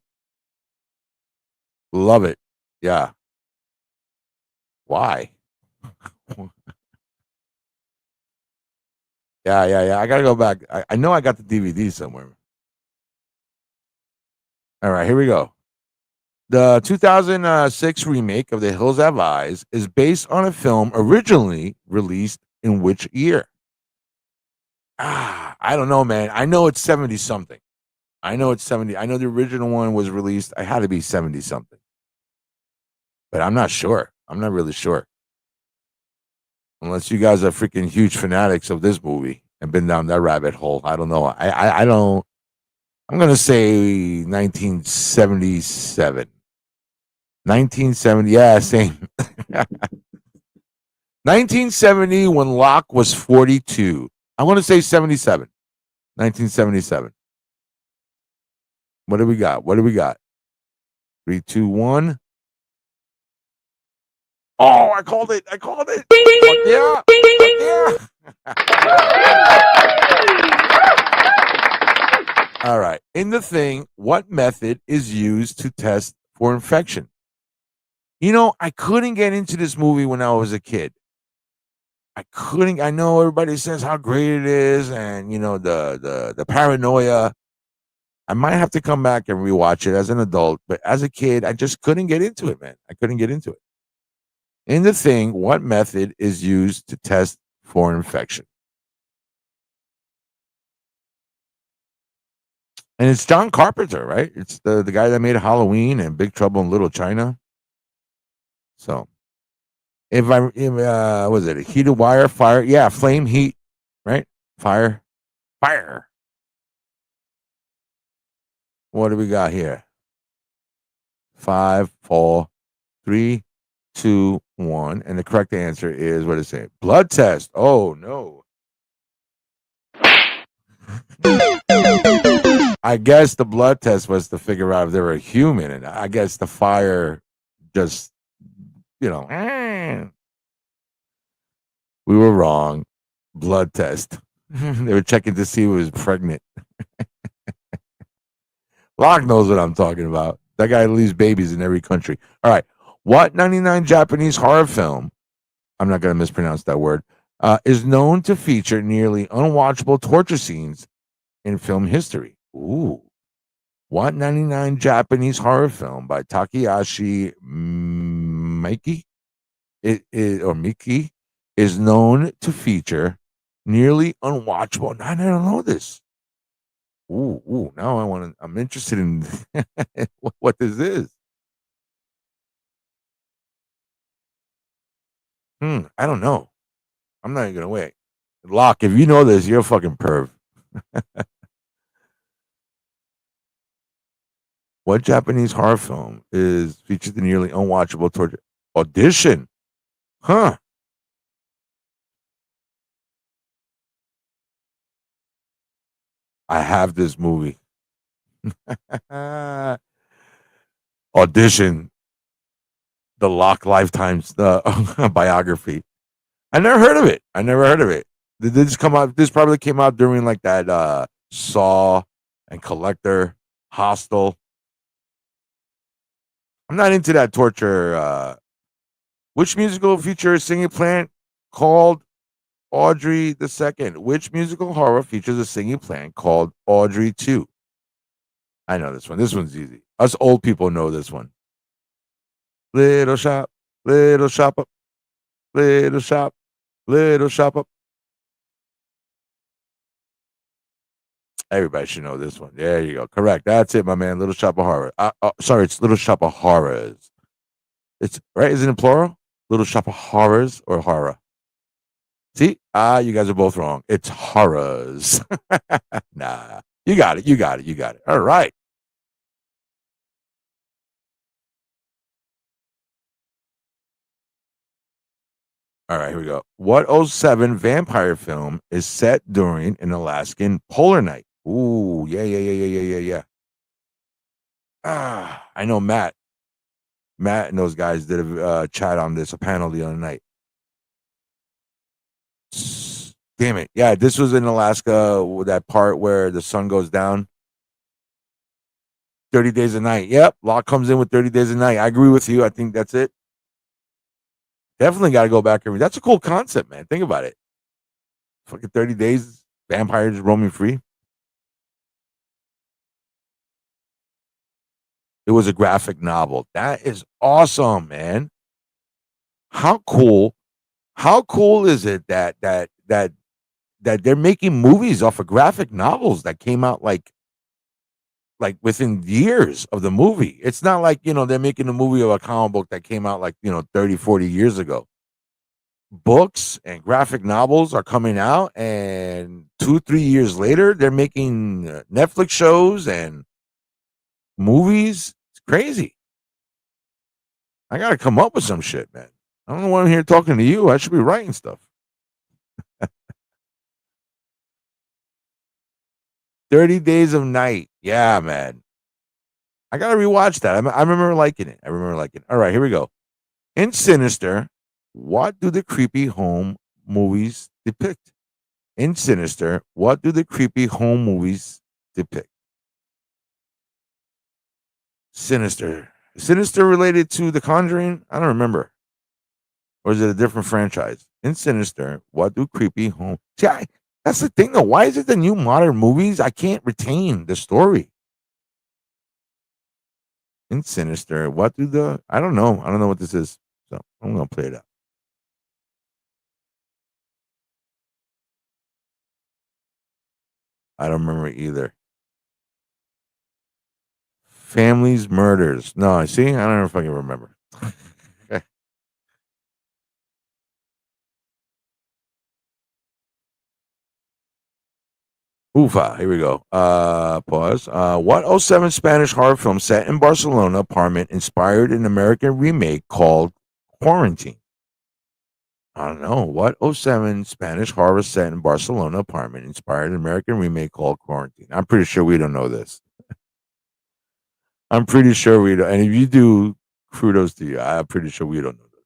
Love it. Yeah. Why? Yeah. I gotta go back. I know I got the DVD somewhere. All right, here we go. The 2006 remake of The Hills Have Eyes is based on a film originally released in which year? I don't know, man. I know it's 70 something. I know it's 70. I know the original one was released. I had to be 70 something. but I'm not sure. I'm not really sure. Unless you guys are freaking huge fanatics of this movie and been down that rabbit hole. I don't know. I don't. I'm gonna say 1977. 1970. Yeah, same. 1970 when Locke was 42. I want to say 77. 1977. What do we got? What do we got? 3, 2, 1. Oh, I called it. I called it. Fuck yeah. Fuck yeah. All right. In the thing, what method is used to test for infection? You know, I couldn't get into this movie when I was a kid. I couldn't. I know everybody says how great it is, and you know the paranoia. I might have to come back and rewatch it as an adult, but as a kid, I just couldn't get into it, man. I couldn't get into it. In the thing, what method is used to test for infection? And it's John Carpenter, right? It's the guy that made Halloween and Big Trouble in Little China. So, if was it a heated wire, fire? Yeah, flame, heat, right? Fire. What do we got here? 5, 4, 3, 2, 1. And the correct answer is what is it? Blood test. Oh, no. I guess the blood test was to figure out if they were human. And I guess the fire just, we were wrong. Blood test. They were checking to see who was pregnant. Locke knows what I'm talking about. That guy leaves babies in every country. All right. What 99 Japanese horror film, I'm not going to mispronounce that word, is known to feature nearly unwatchable torture scenes in film history? Ooh. What 99 Japanese horror film by Takahashi Miki is known to feature nearly unwatchable? I don't know this. Ooh, now I'm interested in what this is. I don't know. I'm not even gonna wait. Locke, if you know this, you're a fucking perv. What Japanese horror film is featured in nearly unwatchable torture? Audition. Huh. I have this movie. Audition. The Locke Lifetime's biography. I never heard of it. Did this come out? This probably came out during like that Saw and Collector, Hostel. I'm not into that torture. Which musical features a singing plant called Audrey II? Which musical horror features a singing plant called Audrey 2? I know this one. This one's easy. Us old people know this one. Little shop up, little shop up. Everybody should know this one. There you go. Correct. That's it, my man. Little Shop of Horror. Sorry, it's Little Shop of Horrors. It's right. Is it in plural? Little Shop of Horrors or horror? See? You guys are both wrong. It's horrors. Nah. You got it. All right. All right, here we go. What '07 vampire film is set during an Alaskan polar night? Ooh, yeah. I know Matt. Matt and those guys did a chat on this, a panel the other night. Damn it. Yeah, this was in Alaska, that part where the sun goes down. 30 Days a Night. Yep, Locke comes in with 30 Days a Night. I agree with you. I think that's it. Definitely got to go back and read. That's a cool concept, man. Think about it. Fucking 30 days, vampires roaming free. It was a graphic novel. That is awesome, man. How cool is it that they're making movies off of graphic novels that came out like like within years of the movie. It's not like, they're making a movie of a comic book that came out like, 30, 40 years ago. Books and graphic novels are coming out, and 2, 3 years later, they're making Netflix shows and movies. It's crazy. I got to come up with some shit, man. I don't know why I'm here talking to you. I should be writing stuff. 30 Days of Night. Yeah, man. I got to rewatch that. I remember liking it. All right, here we go. In Sinister, what do the creepy home movies depict? In Sinister, what do the creepy home movies depict? Sinister. Sinister related to The Conjuring? I don't remember. Or is it a different franchise? In Sinister, what do creepy home? See, that's the thing though. Why is it the new modern movies? I can't retain the story. In Sinister, what do the? I don't know. I don't know what this is. So I'm gonna play it out. I don't remember either. Families murders. No, I see. I don't know if I can remember. Oofa. Here we go. Pause. What '07 Spanish horror film set in Barcelona apartment inspired an American remake called Quarantine? I don't know. What '07 Spanish horror set in Barcelona apartment inspired an American remake called Quarantine? I'm pretty sure we don't know this. I'm pretty sure we don't. And if you do, kudos to you. I'm pretty sure we don't know this.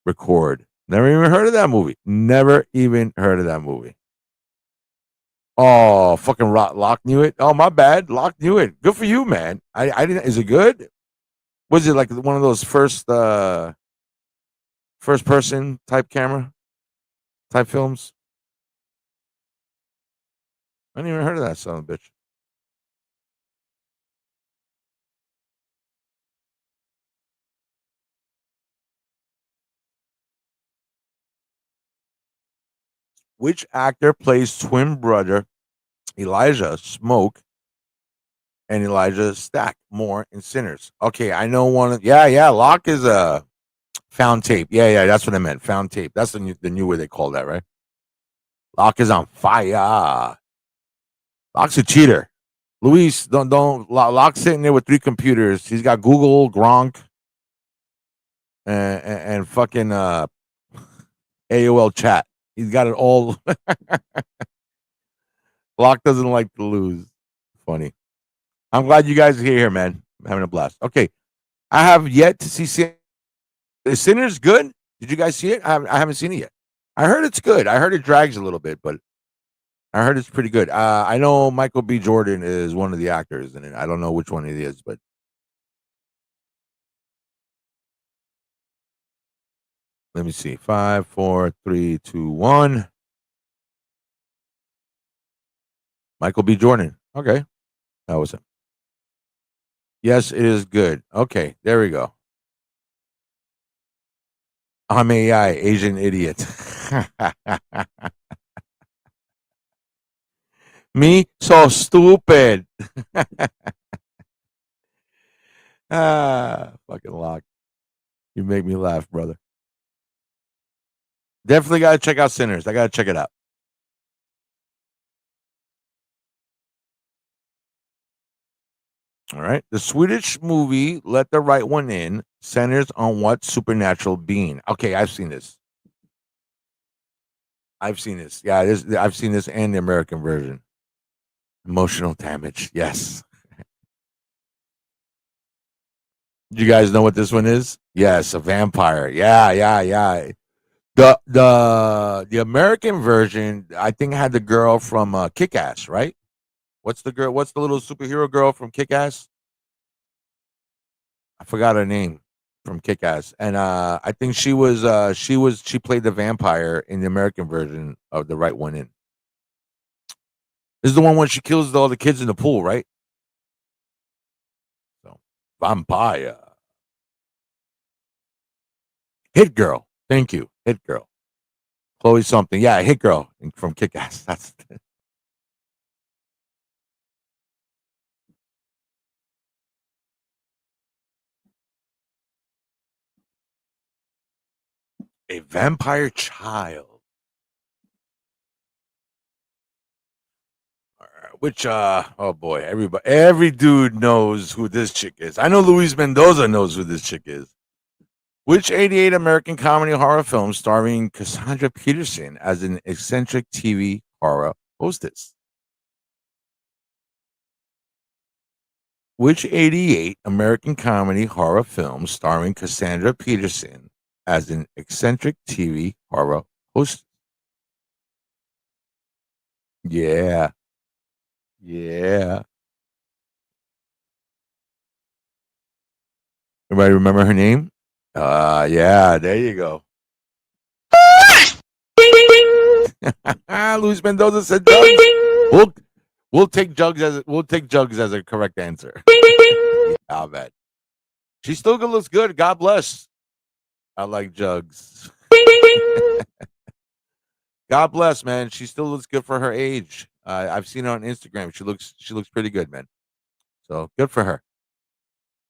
Record. Never even heard of that movie. Never even heard of that movie. Oh, fucking Locke knew it. Oh, my bad. Locke knew it. Good for you, man. I didn't. Is it good? Was it like one of those first person type camera type films? I didn't even heard of that son of a bitch. Which actor plays twin brother Elijah Smoke and Elijah Stack more in Sinners? Okay, I know one. Yeah. Locke is a found tape. Yeah. That's what I meant. Found tape. That's the new way they call that, right? Locke is on fire. Locke's a cheater. Luis, don't. Locke's sitting there with 3 computers. He's got Google, Gronk, and fucking AOL chat. He's got it all. Locke doesn't like to lose. Funny. I'm glad you guys are here, man. I'm having a blast. Okay. I have yet to see Is Sinners good? Did you guys see it? I haven't seen it yet. I heard it's good. I heard it drags a little bit, but I heard it's pretty good. I know Michael B. Jordan is one of the actors in it. I don't know which one it is, but let me see. 5, 4, 3, 2, 1. Michael B. Jordan. Okay. That was him. Yes, it is good. Okay, there we go. I'm AI, Asian idiot. Me, so stupid. Fucking Lock. You make me laugh, brother. Definitely got to check out Sinners. I got to check it out. All right. The Swedish movie Let the Right One In centers on what supernatural being? Okay, I've seen this. Yeah, I've seen this and the American version. Emotional damage. Yes. You guys know what this one is? Yes, a vampire. Yeah. The American version, I think, had the girl from Kick Ass, right? What's the girl? What's the little superhero girl from Kick Ass? I forgot her name from Kick Ass, and I think she played the vampire in the American version of The Right One In. This is the one when she kills all the kids in the pool, right? So vampire, Hit Girl. Thank you, Hit Girl. Chloe something, yeah, Hit Girl from Kick Ass. That's A vampire child. Which oh boy, every dude knows who this chick is. I know Luis Mendoza knows who this chick is. Which 88 American comedy horror film starring Cassandra Peterson as an eccentric TV horror hostess? Which 88 American comedy horror film starring Cassandra Peterson as an eccentric TV horror host? Yeah. Yeah. Everybody remember her name? Yeah, there you go. Luis Mendoza said Jugs. We'll take Jugs as a correct answer. I bet. She still looks good. God bless. I like Jugs. God bless, man. She still looks good for her age. I've seen her on Instagram. She looks pretty good, man. So good for her.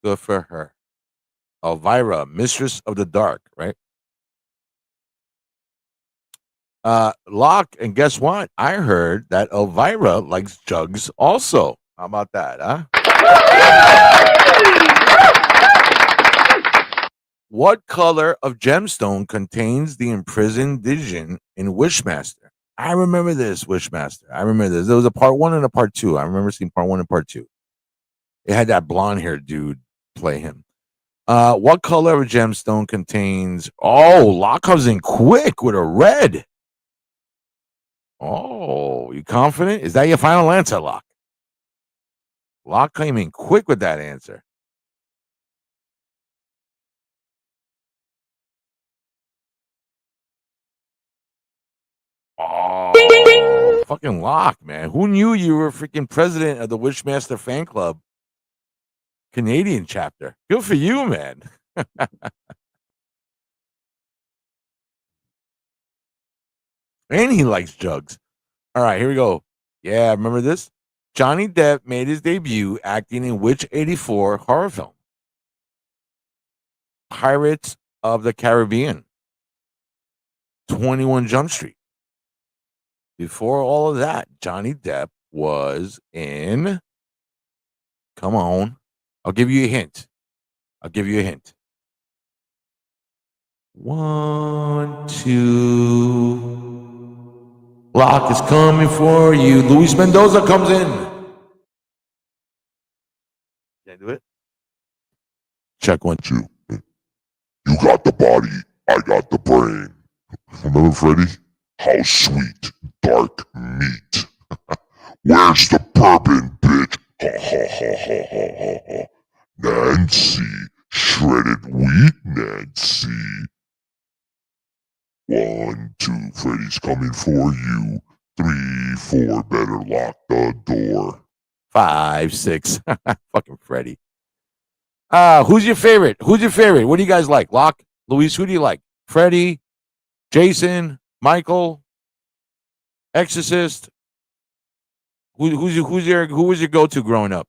Good for her. Elvira, Mistress of the Dark, right? Locke, and guess what? I heard that Elvira likes Jugs also. How about that, huh? What color of gemstone contains the imprisoned Dijon in Wishmaster? I remember this, Wishmaster. I remember this. There was a part 1 and a part 2. I remember seeing part 1 and part 2. It had that blonde haired dude play him. What color of gemstone contains? Oh, Locke comes in quick with a red. Oh, you confident? Is that your final answer, Locke? Locke came in quick with that answer. Oh, fucking Locke, man. Who knew you were freaking president of the Wishmaster fan club Canadian chapter? Good for you, man. And he likes Jugs. All right, here we go. Yeah, remember this? Johnny Depp made his debut acting in which 84 horror film? Pirates of the Caribbean. 21 Jump Street. Before all of that, Johnny Depp was in. Come on. I'll give you a hint. 1, 2. Locke is coming for you. Luis Mendoza comes in. Can I do it? Check 1, 2. You got the body, I got the brain. Remember Freddy? How sweet, dark meat. Where's the bourbon, bitch? Ha ha ha ha ha ha ha. Nancy, shredded wheat Nancy. 1, 2, Freddy's coming for you. 3, 4, better lock the door. 5, 6. Fucking Freddy. Who's your favorite? What do you guys like? Locke, Luis, who do you like? Freddy, Jason, Michael, Exorcist. Who was your go-to growing up?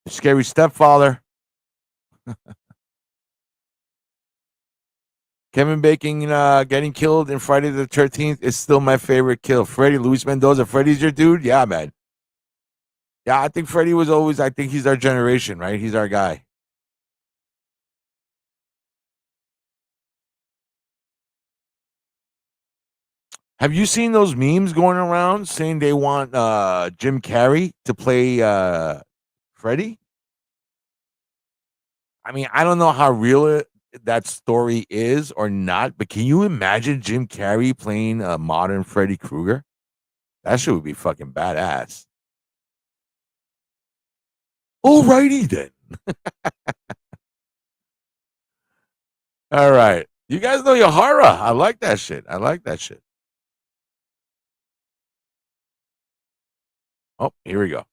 Scary Stepfather. Kevin Bacon getting killed in Friday the 13th is still my favorite kill. Freddy, Luis Mendoza. Freddy's your dude? Yeah, man. Yeah, I think Freddy was always, I think he's our generation, right? He's our guy. Have you seen those memes going around saying they want Jim Carrey to play Freddy? I mean, I don't know how real that story is or not, but can you imagine Jim Carrey playing a modern Freddy Krueger? That shit would be fucking badass. Alrighty then. All right. You guys know your horror. I like that shit. Oh, here we go.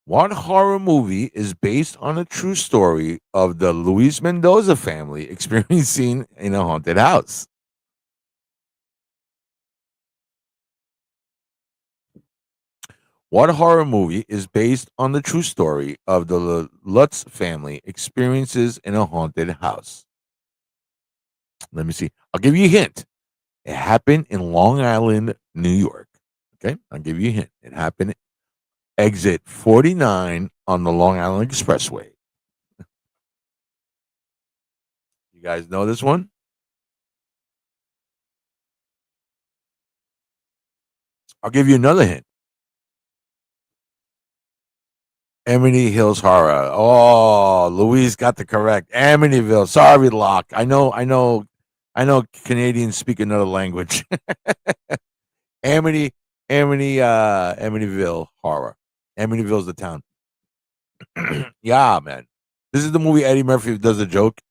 What horror movie is based on a true story of the Luis Mendoza family experiencing in a haunted house? What horror movie is based on the true story of the Lutz family experiences in a haunted house? Let me see. I'll give you a hint. It happened in Long Island, New York. Okay, I'll give you a hint. It happened exit 49 on the Long Island Expressway. You guys know this one? I'll give you another hint. Amity Hills Horror. Oh, Louise got the correct. Amityville. Sorry, Locke. I know Canadians speak another language. Amityville Horror. Amityville's the town. Yeah, man. This is the movie Eddie Murphy does a joke.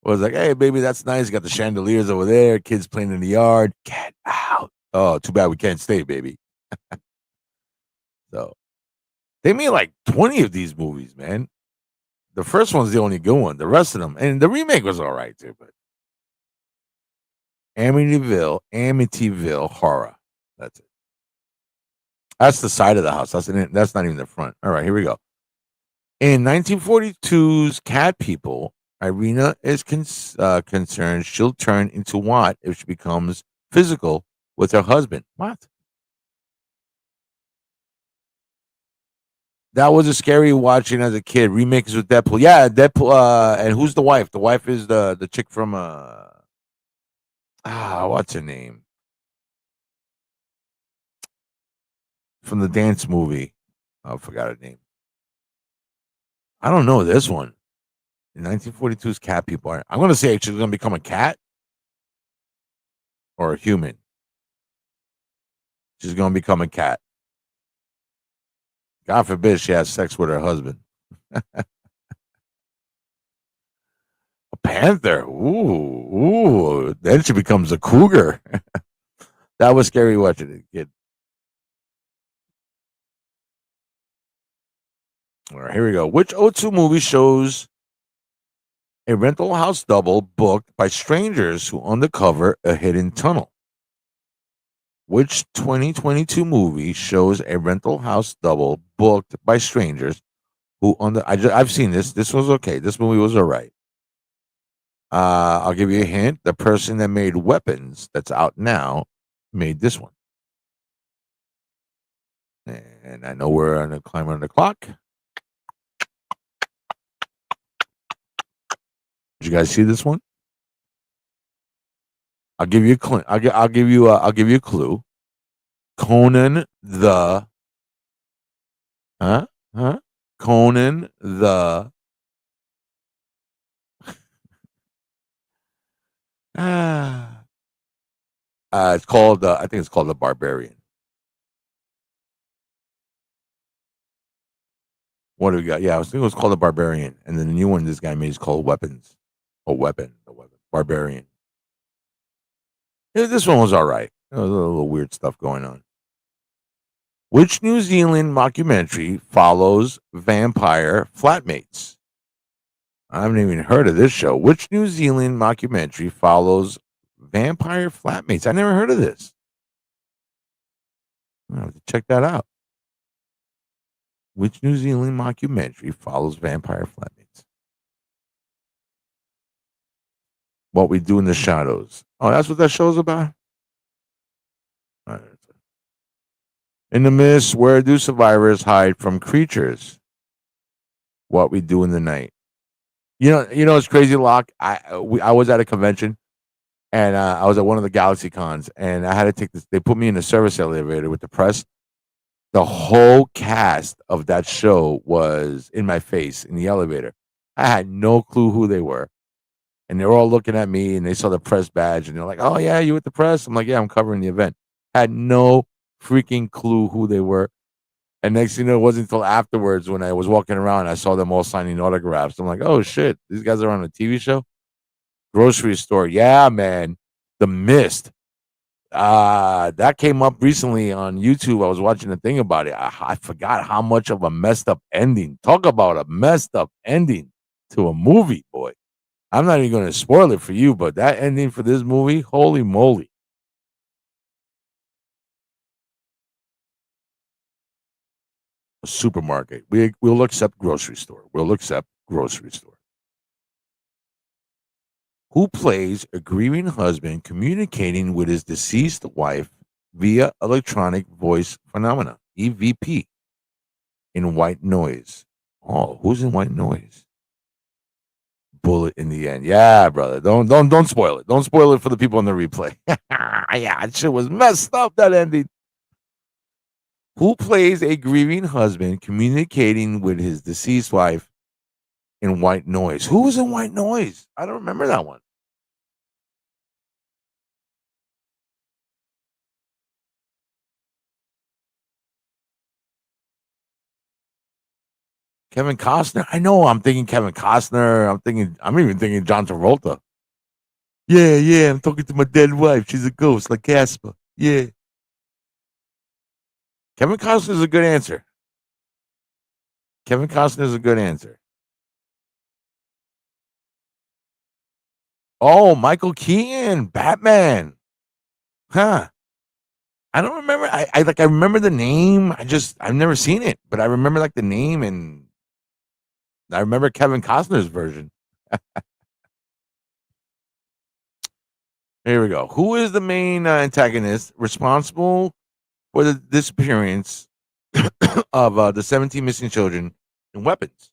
Was like, hey, baby, that's nice. Got the chandeliers over there. Kids playing in the yard. Get out. Oh, too bad we can't stay, baby. So they made like 20 of these movies, man. The first one's the only good one. The rest of them, and the remake was all right too. But Amityville Horror. That's it. That's the side of the house. That's not even the front. All right, here we go. In 1942's Cat People, Irina is concerned she'll turn into what if she becomes physical with her husband. What? That was a scary watching as a kid. Remakes with Deadpool. Yeah, Deadpool. And who's the wife? The wife is the chick from what's her name? From the dance movie. I forgot her name. I don't know this one. In 1942's Cat People. I'm going to say she's going to become a cat or a human. She's going to become a cat. God forbid she has sex with her husband. A panther. Ooh. Then she becomes a cougar. That was scary watching it, kid. All right, here we go. Which O2 movie shows a rental house double booked by strangers who undercover a hidden tunnel? Which 2022 movie shows a rental house double booked by strangers who I've seen this. This was okay. This movie was all right. I'll give you a hint. The person that made Weapons, that's out now, made this one. And I know we're on the climb on the clock. Did you guys see this one? I'll give you a clue. I'll give you a clue. Conan the Conan the it's called I think it's called The Barbarian. What do we got? Yeah, I was thinking it was called The Barbarian, and then the new one this guy made is called Weapons. The weapon. Barbarian. Yeah, this one was all right. There was a little weird stuff going on. Which New Zealand mockumentary follows vampire flatmates? I haven't even heard of this show. Which New Zealand mockumentary follows vampire flatmates? I never heard of this. I have to check that out. Which New Zealand mockumentary follows vampire flatmates? What We Do in the Shadows. Oh, that's what that show's about? All right. In the mist, where do survivors hide from creatures? What We Do in the Night. You know, it's crazy, Locke. I was at a convention, and I was at one of the Galaxy Cons, and I had to take this. They put me in the service elevator with the press. The whole cast of that show was in my face in the elevator. I had no clue who they were. And they were all looking at me, and they saw the press badge, and they're like, "Oh yeah, you with the press?" I'm like, "Yeah, I'm covering the event." Had no freaking clue who they were. And next thing you know, it wasn't until afterwards when I was walking around, I saw them all signing autographs. I'm like, "Oh shit, these guys are on a TV show." Grocery store, yeah, man. The Mist. That came up recently on YouTube. I was watching a thing about it. I forgot how much of a messed up ending. Talk about a messed up ending to a movie, boy. I'm not even going to spoil it for you, but that ending for this movie, holy moly. A supermarket. We'll accept grocery store. We'll accept grocery store. Who plays a grieving husband communicating with his deceased wife via electronic voice phenomena, EVP, in White Noise? Oh, who's in White Noise? Bullet in the end. Yeah, brother. Don't spoil it. Don't spoil it for the people on the replay. Yeah, that shit was messed up, that ending. Who plays a grieving husband communicating with his deceased wife in White Noise? Who was in White Noise? I don't remember that one. Kevin Costner. I know. I'm thinking Kevin Costner. I'm even thinking John Travolta. Yeah. I'm talking to my dead wife. She's a ghost, like Casper. Yeah. Kevin Costner is a good answer. Kevin Costner is a good answer. Oh, Michael Keaton, Batman. Huh. I don't remember. I remember the name. I've never seen it, but I remember like the name, and I remember Kevin Costner's version. Here we go. Who is the main antagonist responsible for the disappearance of the 17 missing children and weapons?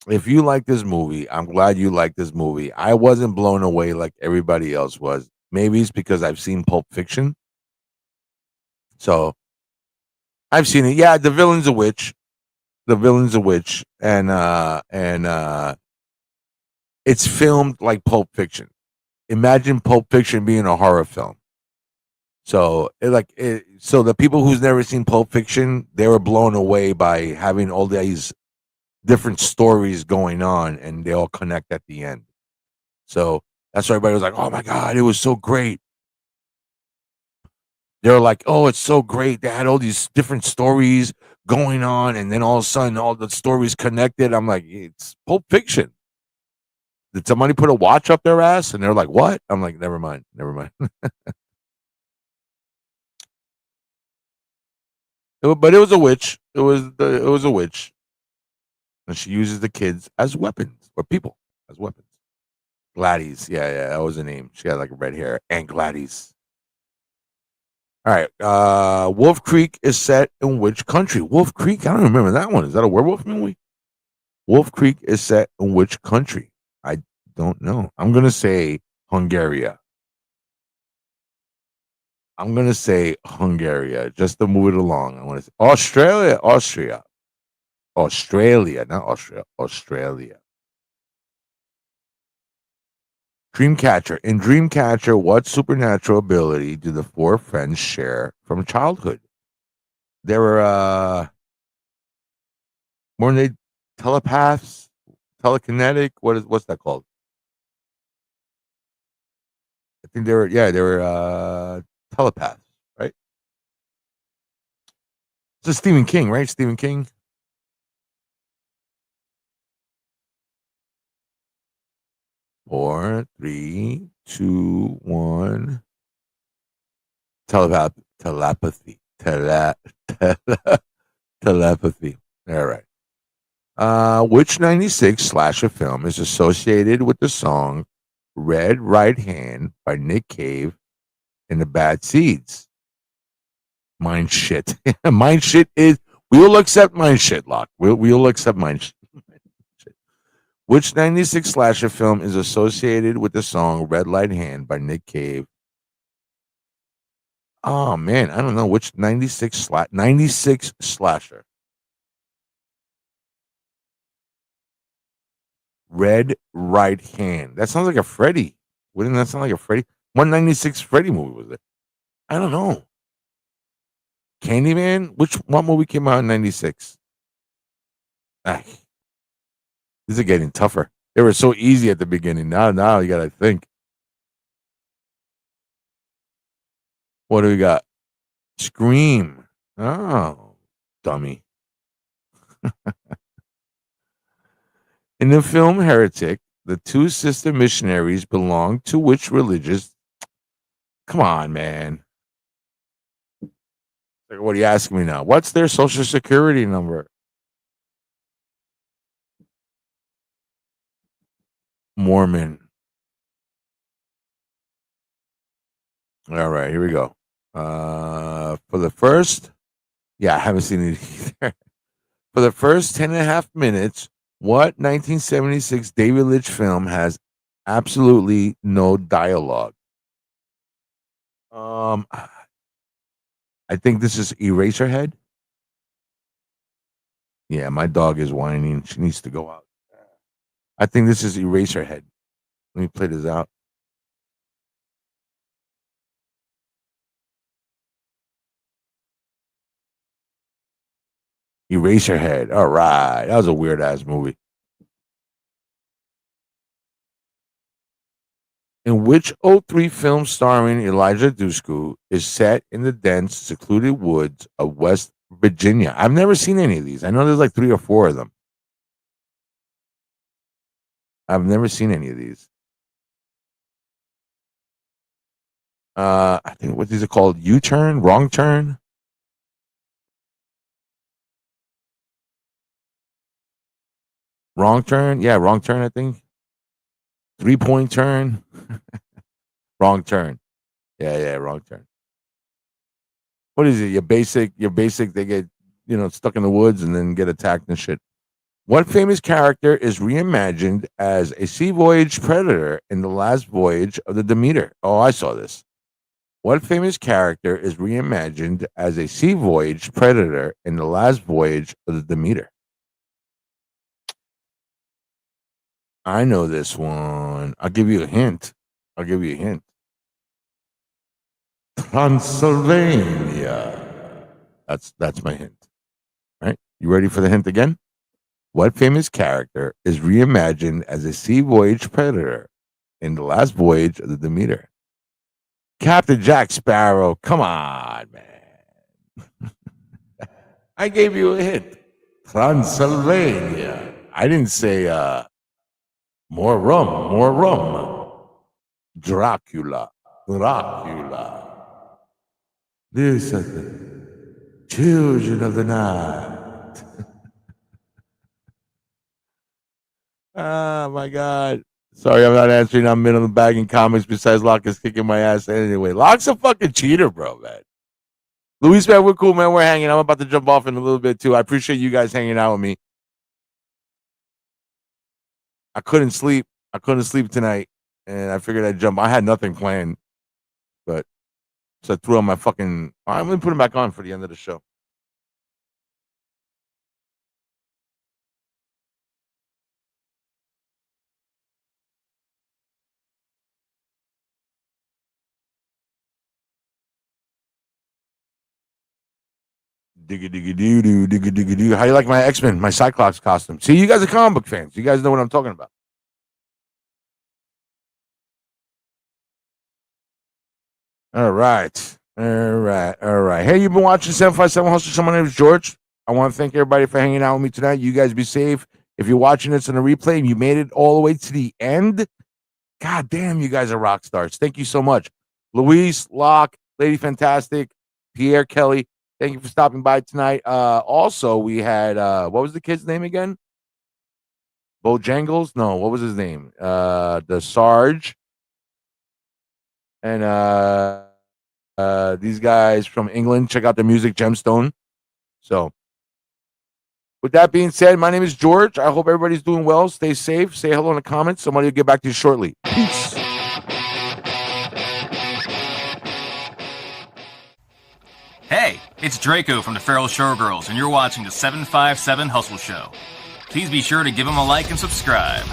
If you like this movie, I'm glad you like this movie. I wasn't blown away like everybody else was. Maybe it's because I've seen Pulp Fiction. So I've seen it. Yeah, the villain's a witch. The villain's a witch. And it's filmed like Pulp Fiction. Imagine Pulp Fiction being a horror film. So the people who's never seen Pulp Fiction, they were blown away by having all these different stories going on, and they all connect at the end. So that's why everybody was like, "Oh my god, it was so great." They were like, "Oh, it's so great." They had all these different stories going on, and then all of a sudden, all the stories connected. I'm like, "It's Pulp Fiction." Did somebody put a watch up their ass? And they're like, "What?" I'm like, "Never mind, never mind." But it was a witch. It was a witch, and she uses the kids as weapons or people as weapons. Gladys, yeah, that was the name. She had like red hair and Gladys. All right. Wolf Creek is set in which country? Wolf Creek. I don't remember that one. Is that a werewolf movie? Wolf Creek is set in which country? I don't know. I'm gonna say Hungary. I'm gonna say Hungary just to move it along. I want to say Australia, not Austria, Australia. Dreamcatcher. In Dreamcatcher, what supernatural ability do the four friends share from childhood? They were weren't they telepaths, telekinetic? What's that called? I think they were telepaths, right? It's Stephen King, right? Stephen King. 4, 3, 2, 1. Telepathy. Telepathy. All right. Which 96 slasher film is associated with the song Red Right Hand by Nick Cave and the Bad Seeds? Mine shit. Mine shit is, we will accept mine shit, Lock. We'll accept mine shit. Which 96 slasher film is associated with the song Red Light Hand by Nick Cave? Oh man, I don't know which 96 slasher. Red Right Hand. That sounds like a Freddy. Wouldn't that sound like a Freddy? 196 Freddy movie was it? I don't know. Candyman? What movie came out in 96? Ah, these are getting tougher. They were so easy at the beginning. Now you gotta think. What do we got? Scream. Oh, dummy. In the film Heretic, the two sister missionaries belong to which religious? Come on, man. Like, what are you asking me now? What's their social security number? Mormon. All right, here we go. For the first, I haven't seen it either. For the first 10 and a half minutes, what 1976 David Lynch film has absolutely no dialogue? I think this is Eraserhead. Yeah, my dog is whining. She needs to go out. I think this is Eraserhead. Let me play this out. Eraserhead. All right. That was a weird ass movie. In which '03 film starring Elijah Dushku is set in the dense, secluded woods of West Virginia? I've never seen any of these. I know there's like 3 or 4 of them. I've never seen any of these. I think what these are called? U-turn, wrong turn. Wrong turn. Yeah, wrong turn, I think. 3-point turn. Wrong turn. Yeah, wrong turn. What is it? Your basic, they get, stuck in the woods and then get attacked and shit. What famous character is reimagined as a sea voyage predator in the last voyage of the Demeter? Oh, I saw this. What famous character is reimagined as a sea voyage predator in the last voyage of the Demeter? I know this one. I'll give you a hint. Transylvania. That's my hint. All right. You ready for the hint again? What famous character is reimagined as a sea voyage predator in the last voyage of the Demeter? Captain Jack Sparrow. Come on, man. I gave you a hint. Transylvania. I didn't say more rum. Dracula. This is the children of the night. Oh my God. Sorry, I'm not answering. I'm in on the bag in comics besides Locke is kicking my ass anyway. Locke's a fucking cheater, bro, man. Luis, man, we're cool, man. We're hanging. I'm about to jump off in a little bit too. I appreciate you guys hanging out with me. I couldn't sleep tonight, and I figured I'd jump. I had nothing planned, but so I threw on my fucking. I'm gonna put them back on for the end of the show. Digga. How you like my X-Men, my Cyclops costume? See, you guys are comic book fans. You guys know what I'm talking about. All right. Hey, you've been watching 757 Hustle Show. My name is George. I want to thank everybody for hanging out with me tonight. You guys be safe. If you're watching this on a replay and you made it all the way to the end, God damn, you guys are rock stars. Thank you so much. Luis, Locke, Lady Fantastic, Pierre Kelly, thank you for stopping by tonight. Also, we had, what was the kid's name again? Bojangles? No, what was his name? The Sarge. And these guys from England, check out their music, Gemstone. So, with that being said, my name is George. I hope everybody's doing well. Stay safe. Say hello in the comments. Somebody will get back to you shortly. Peace. Hey, it's Draco from the Feral Showgirls, and you're watching the 757 Hustle Show. Please be sure to give him a like and subscribe.